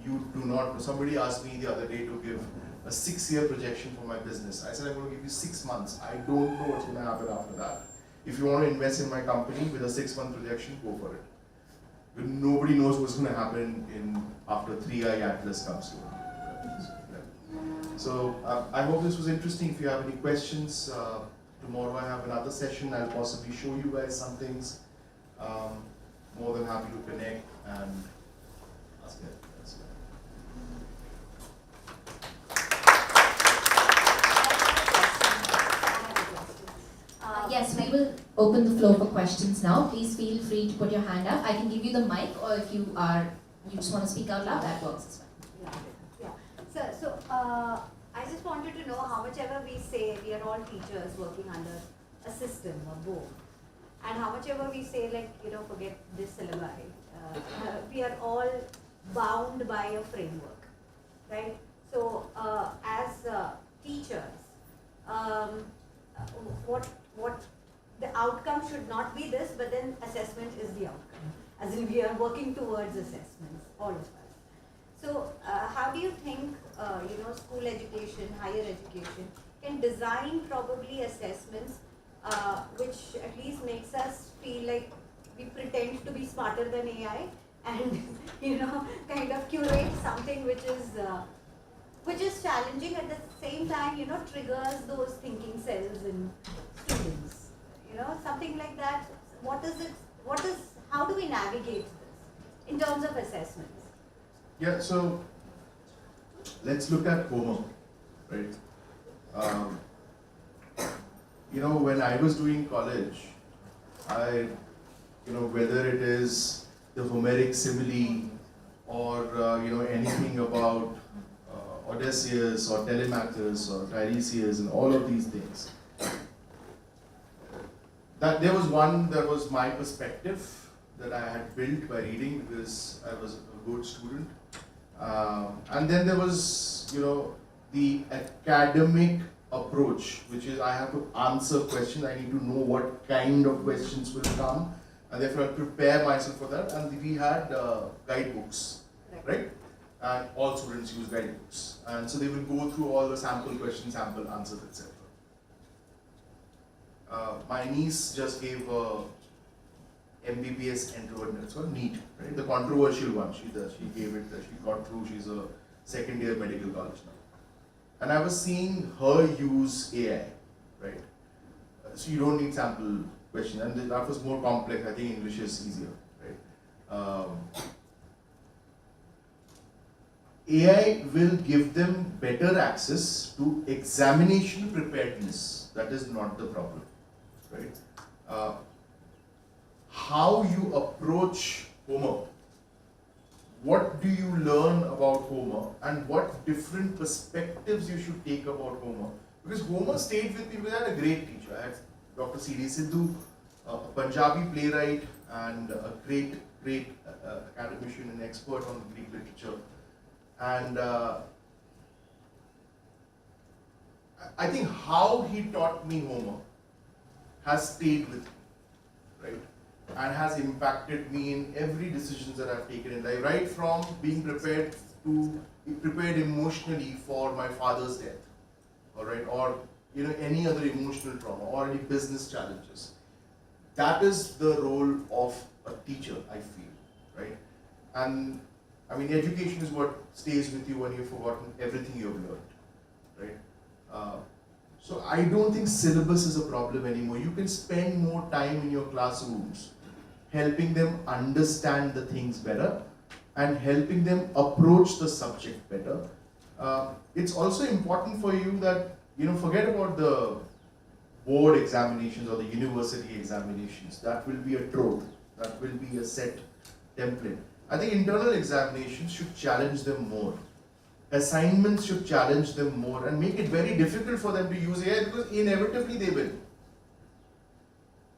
You do not, somebody asked me the other day to give a 6-year projection for my business. I said, I'm going to give you 6 months. I don't know what's going to happen after that. If you want to invest in my company with a 6-month projection, go for it. But nobody knows what's going to happen after 3i Atlas comes through. So I hope this was interesting. If you have any questions, tomorrow I have another session. I'll possibly show you guys some things. More than happy to connect and ask it. Yes, we will open the floor for questions now. Please feel free to put your hand up. I can give you the mic, or if you just want to speak out loud, that works as well. Yeah. So I just wanted to know how much ever we say we are all teachers working under a system or both, and how much ever we say forget this syllabi, we are all bound by a framework, right? So as teachers, what the outcome should not be this, but then assessment is the outcome. As in we are working towards assessments, all of us. So how do you think school education, higher education can design probably assessments which at least makes us feel like we pretend to be smarter than AI and kind of curate something which is challenging at the same time triggers those thinking cells in students, something like that. How do we navigate this in terms of assessments? Yeah, so let's look at Homer, right? When I was doing college, whether it is the Homeric simile or anything about Odysseus or Telemachus or Tiresias and all of these things, that there was one that was my perspective that I had built by reading because I was a good student. And then there was, the academic approach, which is I have to answer questions. I need to know what kind of questions will come, and therefore I prepare myself for that. And we had guidebooks, right? And all students use guidebooks, and so they will go through all the sample questions, sample answers, etc. My niece just gave a MBBS introvert, it's called NEET, right? The controversial one. She gave it, she got through, she's a second year medical college now. And I was seeing her use AI, right? So you don't need sample questions, and that was more complex. I think English is easier, right? AI will give them better access to examination preparedness. That is not the problem, right? How you approach Homer, what do you learn about Homer, and what different perspectives you should take about Homer? Because Homer stayed with me because I had a great teacher. I had Dr. C.D. Sidhu, a Punjabi playwright and a great academician and expert on Greek literature. And I think how he taught me Homer has stayed with me, right? And has impacted me in every decision that I've taken in life, right from being prepared emotionally for my father's death, all right, or any other emotional trauma or any business challenges. That is the role of a teacher, I feel, right? And I mean, education is what stays with you when you've forgotten everything you've learned, right? So I don't think syllabus is a problem anymore. You can spend more time in your classrooms helping them understand the things better and helping them approach the subject better. It's also important for you that, forget about the board examinations or the university examinations. That will be a trope. That will be a set template. I think internal examinations should challenge them more. Assignments should challenge them more and make it very difficult for them to use AI, because inevitably they will.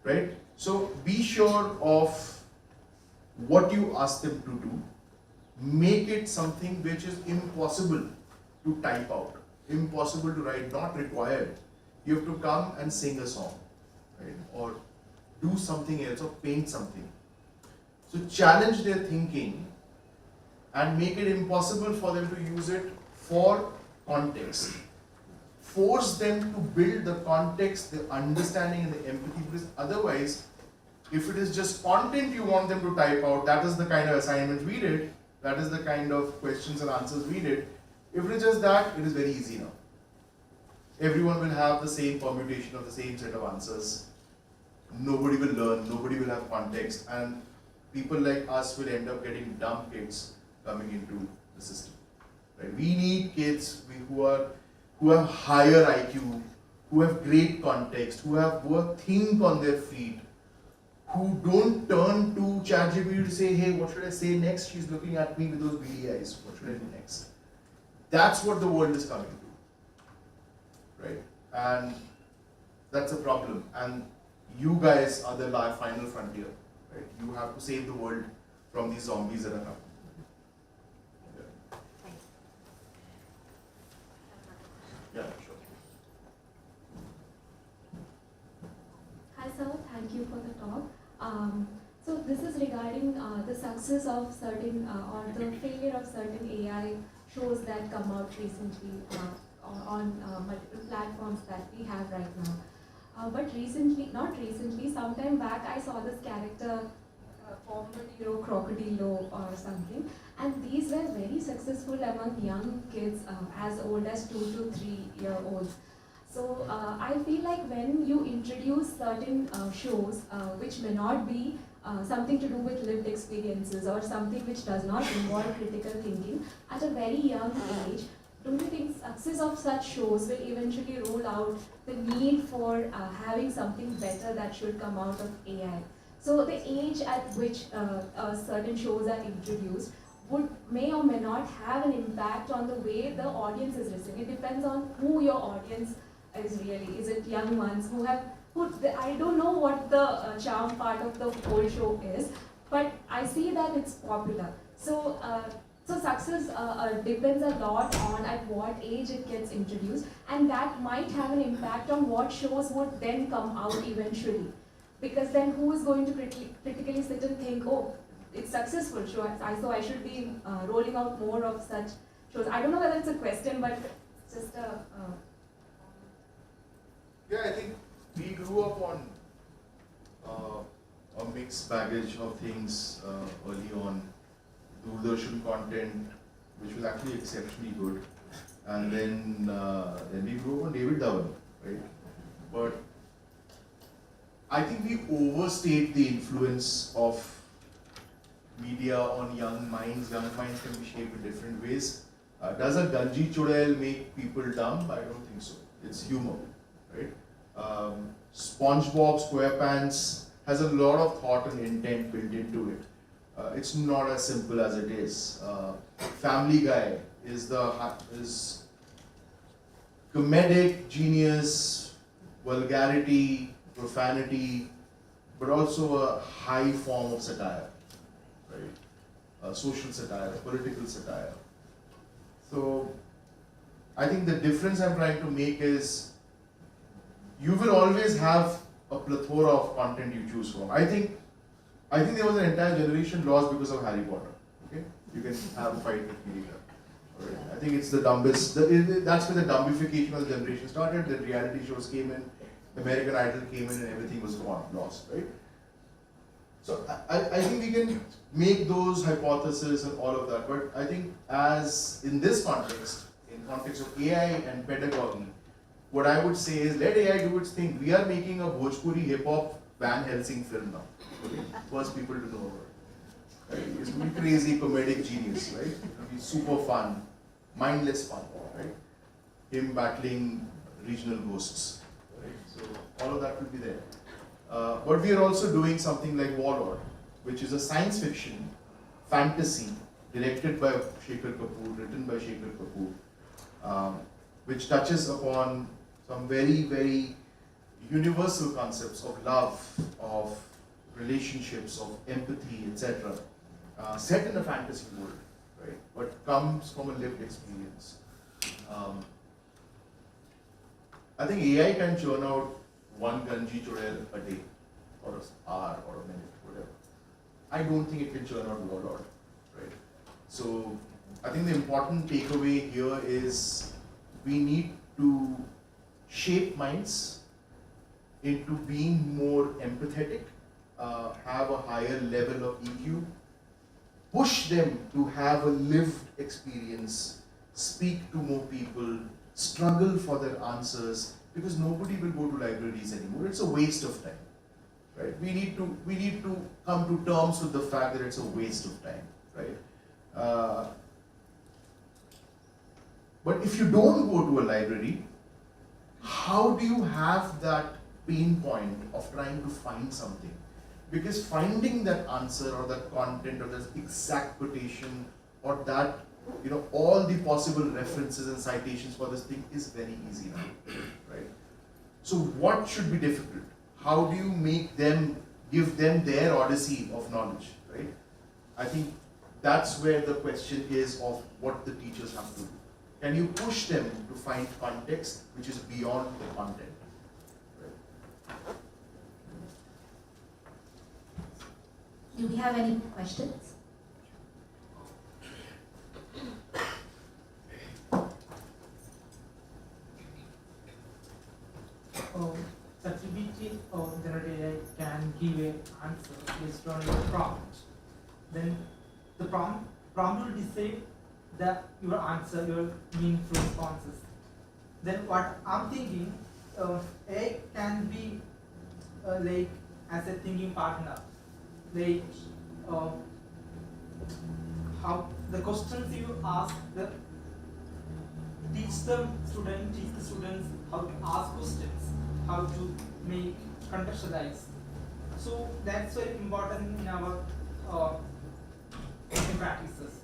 Right? So be sure of what you ask them to do. Make it something which is impossible to type out, impossible to write, not required. You have to come and sing a song, right? Or do something else, or paint something. So challenge their thinking and make it impossible for them to use it for context. Force them to build the context, the understanding and the empathy, because otherwise, if it is just content you want them to type out, that is the kind of assignment we did, that is the kind of questions and answers we did. If it is just that, it is very easy now. Everyone will have the same permutation of the same set of answers. Nobody will learn, nobody will have context, and people like us will end up getting dumb kids coming into the system. Right? We need kids who have higher IQ, who have great context, who think on their feet, who don't turn to ChatGPT to say, hey, what should I say next? She's looking at me with those beady eyes. What should I do next? That's what the world is coming to. Right? And that's a problem. And you guys are the final frontier. Right? You have to save the world from these zombies that are happening. Yeah, sure. Hi sir, thank you for the talk. So this is regarding the success of certain or the failure of certain AI shows that come out recently on multiple platforms that we have right now. But recently, not recently, sometime back I saw this character Bombadillo, Crocodillo or something, and these were very successful among young kids as old as 2 to 3 year olds. So I feel like when you introduce certain shows which may not be something to do with lived experiences or something which does not involve critical thinking at a very young age, don't you think success of such shows will eventually rule out the need for having something better that should come out of AI? So the age at which certain shows are introduced may or may not have an impact on the way the audience is listening. It depends on who your audience is really. Is it young ones I don't know what the charm part of the whole show is, but I see that it's popular. So success depends a lot on at what age it gets introduced, and that might have an impact on what shows would then come out eventually. Because then who is going to critically sit and think, oh, it's successful, so I should be rolling out more of such shows. I don't know whether it's a question, but it's just a... Yeah, I think we grew up on a mixed baggage of things early on. Doordarshan content, which was actually exceptionally good. And then we grew up on David Dhawan, right? But I think we overstate the influence of media on young minds. Young minds can be shaped in different ways. Does a Ganji Chudail make people dumb? I don't think so. It's humor, right? SpongeBob SquarePants has a lot of thought and intent built into it. It's not as simple as it is. Family Guy is comedic genius, vulgarity, profanity, but also a high form of satire, right? Social satire, political satire. So I think the difference I'm trying to make is you will always have a plethora of content you choose from. I think there was an entire generation lost because of Harry Potter. Okay, you can have a fight with me later. Right? I think it's the dumbest. That's where the dumbification of the generation started. The reality shows came in, American Idol came in, and everything was gone, lost, right? So I think we can make those hypotheses and all of that, but I think as in this context, in context of AI and pedagogy, what I would say is let AI do its thing. We are making a Bhojpuri hip hop Van Helsing film now. Okay? First people to know about it. Right? It's going to be crazy comedic genius, right? It will be super fun, mindless fun, right? Him battling regional ghosts, right? So all of that will be there. But we are also doing something like Warlord, which is a science fiction, fantasy, directed by Shekhar Kapoor, written by Shekhar Kapoor, which touches upon some very, very universal concepts of love, of relationships, of empathy, etc. Set in a fantasy world, right? But comes from a lived experience. I think AI can churn out one Ganji Chudel a day, or an hour, or a minute, whatever. I don't think it can churn out Warlord, right? So I think the important takeaway here is we need to shape minds into being more empathetic, have a higher level of EQ, push them to have a lived experience, speak to more people, struggle for their answers, because nobody will go to libraries anymore. It's a waste of time, right? We need to come to terms with the fact that it's a waste of time, right? But if you don't go to a library, how do you have that pain point of trying to find something? Because finding that answer or that content or that exact quotation or that, all the possible references and citations for this thing is very easy now, right? So what should be difficult? How do you give them their odyssey of knowledge, right? I think that's where the question is of what the teachers have to do. Can you push them to find context which is beyond the content? Right? Do we have any questions? ChatGPT or generative AI can give an answer based on your prompt. Then the prompt will decide your answer, your meaningful responses. Then what I'm thinking, AI can be like as a thinking partner, like how the questions you ask, teach the students how to ask questions, how to make contextualize. So that's very important in our practices.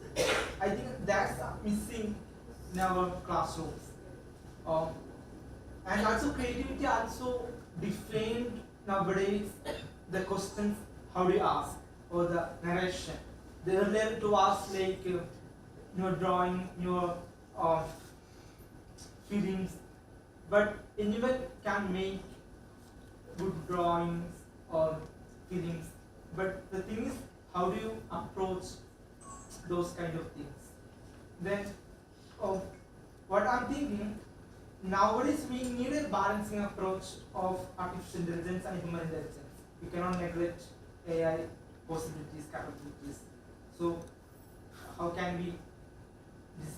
I think that's missing in our classrooms. And also creativity also defined nowadays the questions how do you ask or the narration. They earlier to ask like your drawing, your feelings, but anyone can make good drawings or feelings. But the thing is, how do you approach those kind of things? Then, what I'm thinking, nowadays we need a balancing approach of artificial intelligence and human intelligence. We cannot neglect AI possibilities, capabilities. So, how can we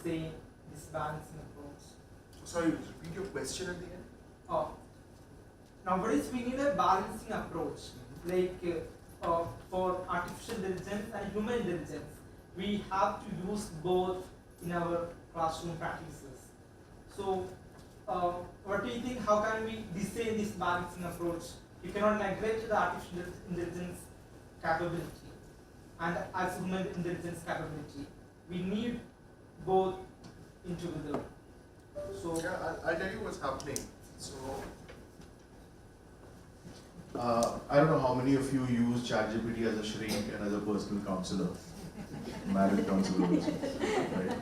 say this balancing approach? Sorry, repeat your question at the end. Nowadays we need a balancing approach, like for artificial intelligence and human intelligence. We have to use both in our classroom practices. So, what do you think? How can we design this balancing approach? We cannot neglect the artificial intelligence capability and as human intelligence capability. We need both in together. So yeah, I'll tell you what's happening. So I don't know how many of you use ChatGPT as a shrink and as a personal counselor, marriage counselor, right?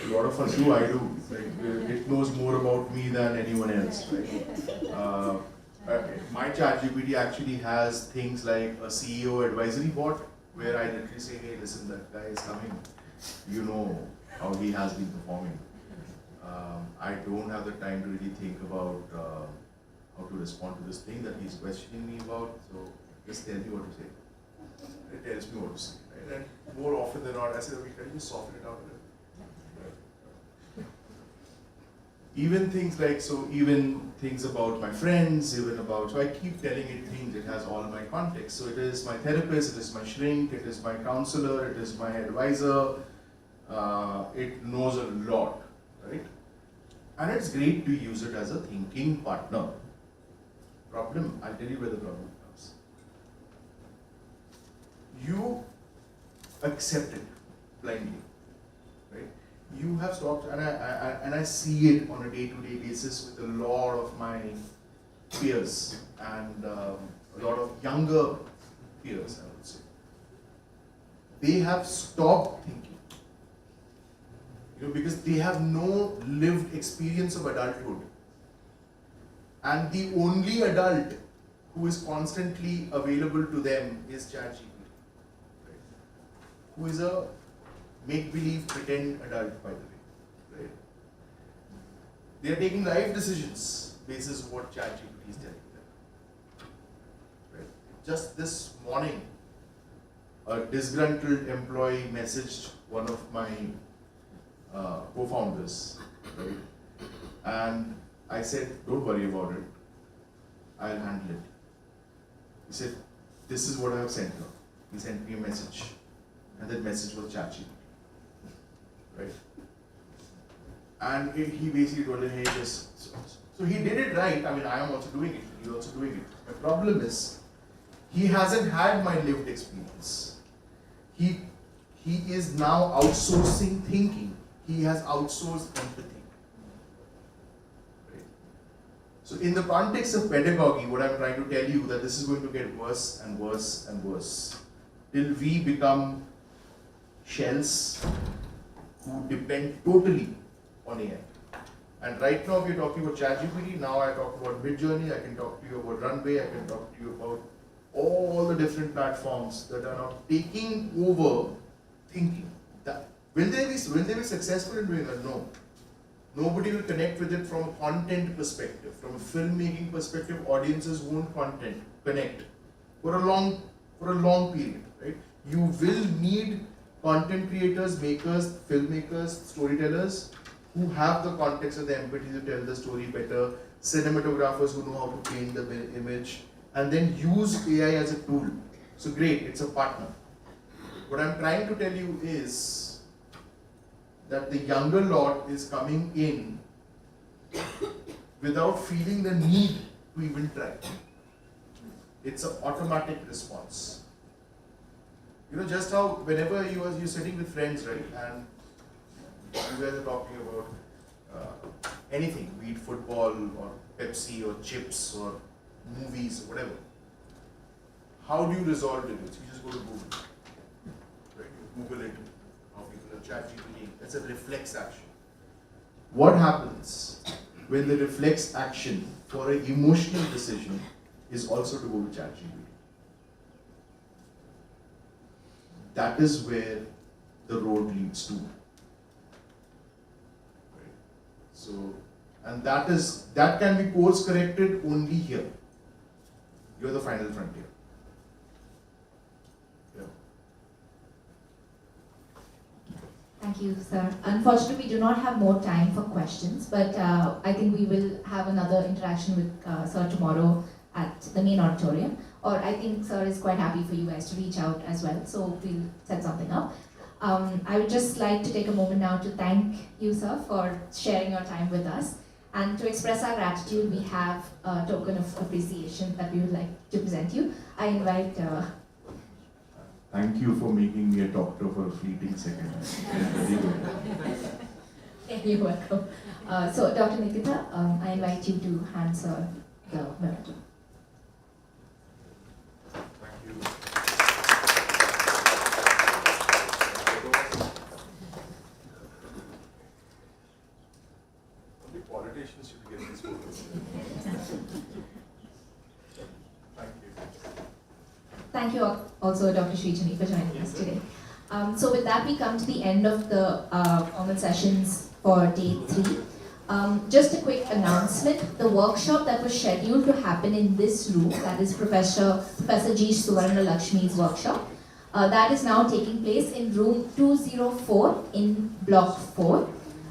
A lot of us do. I do. Like, it knows more about me than anyone else, right? My ChatGPT actually has things like a CEO advisory bot where I literally say, hey, listen, that guy is coming. you know how he has been performing. I don't have the time to really think about how to respond to this thing that he's questioning me about, so just tell me what to say. It tells me what to say. Right? And more often than not, I say, okay, can you just soften it out a little? Even things like, so even things about my friends, even about, so I keep telling it things, it has all my context. So it is my therapist, it is my shrink, it is my counselor, it is my advisor, it knows a lot, right? And it's great to use it as a thinking partner. Problem, I'll tell you where the problem comes. You accept it blindly, right? You have stopped, and I see it on a day-to-day basis with a lot of my peers and a lot of younger peers, I would say. They have stopped thinking, because they have no lived experience of adulthood, and the only adult who is constantly available to them is ChatGPT, right? Who is a make-believe, pretend adult, by the way, right? They are taking life decisions basis what ChatGPT is telling them, right? Just this morning, a disgruntled employee messaged one of my co-founders, right? And I said, don't worry about it, I'll handle it. He said, this is what I have sent her. He sent me a message, and that message was ChatGPT. Right? And he basically told him, hey, just so he did it right. I mean, I am also doing it. He's also doing it. My problem is, he hasn't had my lived experience. He is now outsourcing thinking. He has outsourced empathy. Right? So, in the context of pedagogy, what I'm trying to tell you that this is going to get worse and worse and worse till we become shells who depend totally on AI. And right now we're talking about ChatGPT, now I talk about Midjourney, I can talk to you about Runway, I can talk to you about all the different platforms that are now taking over thinking. Will they be successful in doing that? No. Nobody will connect with it from a content perspective. From a filmmaking perspective, audiences won't connect for a long period, right? You will need content creators, makers, filmmakers, storytellers who have the context and the empathy to tell the story better, cinematographers who know how to paint the image, and then use AI as a tool. So great, it's a partner. What I'm trying to tell you is that the younger lot is coming in without feeling the need to even try. It's an automatic response. Just how whenever you're sitting with friends, right, and you guys are talking about anything, be it football or Pepsi or chips or movies or whatever, how do you resolve it? You just go to Google, right? You Google it, how people are ChatGPT. That's a reflex action. What happens when the reflex action for an emotional decision is also to go to ChatGPT? That is where the road leads to. Right? So, and that can be course corrected only here. You're the final frontier. Yeah. Thank you, sir. Unfortunately, we do not have more time for questions, but I think we will have another interaction with sir tomorrow at the main auditorium. Or I think sir is quite happy for you guys to reach out as well, so we'll set something up. I would just like to take a moment now to thank you, sir, for sharing your time with us. And to express our gratitude, we have a token of appreciation that we would like to present you. I invite... Thank you for making me a doctor for a fleeting second. Very good. You're welcome. So, Dr. Nikita, I invite you to hand sir the memento. Politicians should get these photos. Thank you. Thank you also, Dr. Srijani, for joining us today. So with that, we come to the end of the common sessions for day 3. Just a quick announcement. The workshop that was scheduled to happen in this room, that is Professor G. Suvarna Lakshmi's workshop, that is now taking place in room 204 in block 4.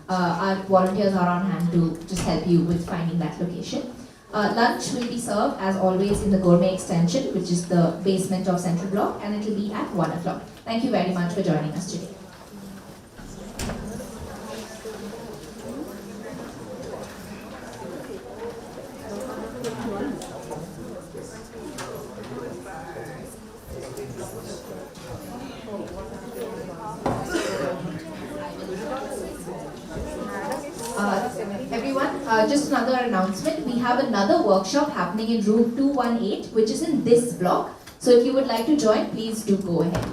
Our volunteers are on hand to just help you with finding that location. Lunch will be served as always in the gourmet extension, which is the basement of Central Block, and it will be at 1 o'clock. Thank you very much for joining us today. Everyone, just another announcement. We have another workshop happening in room 218, which is in this block. So if you would like to join, please do go ahead.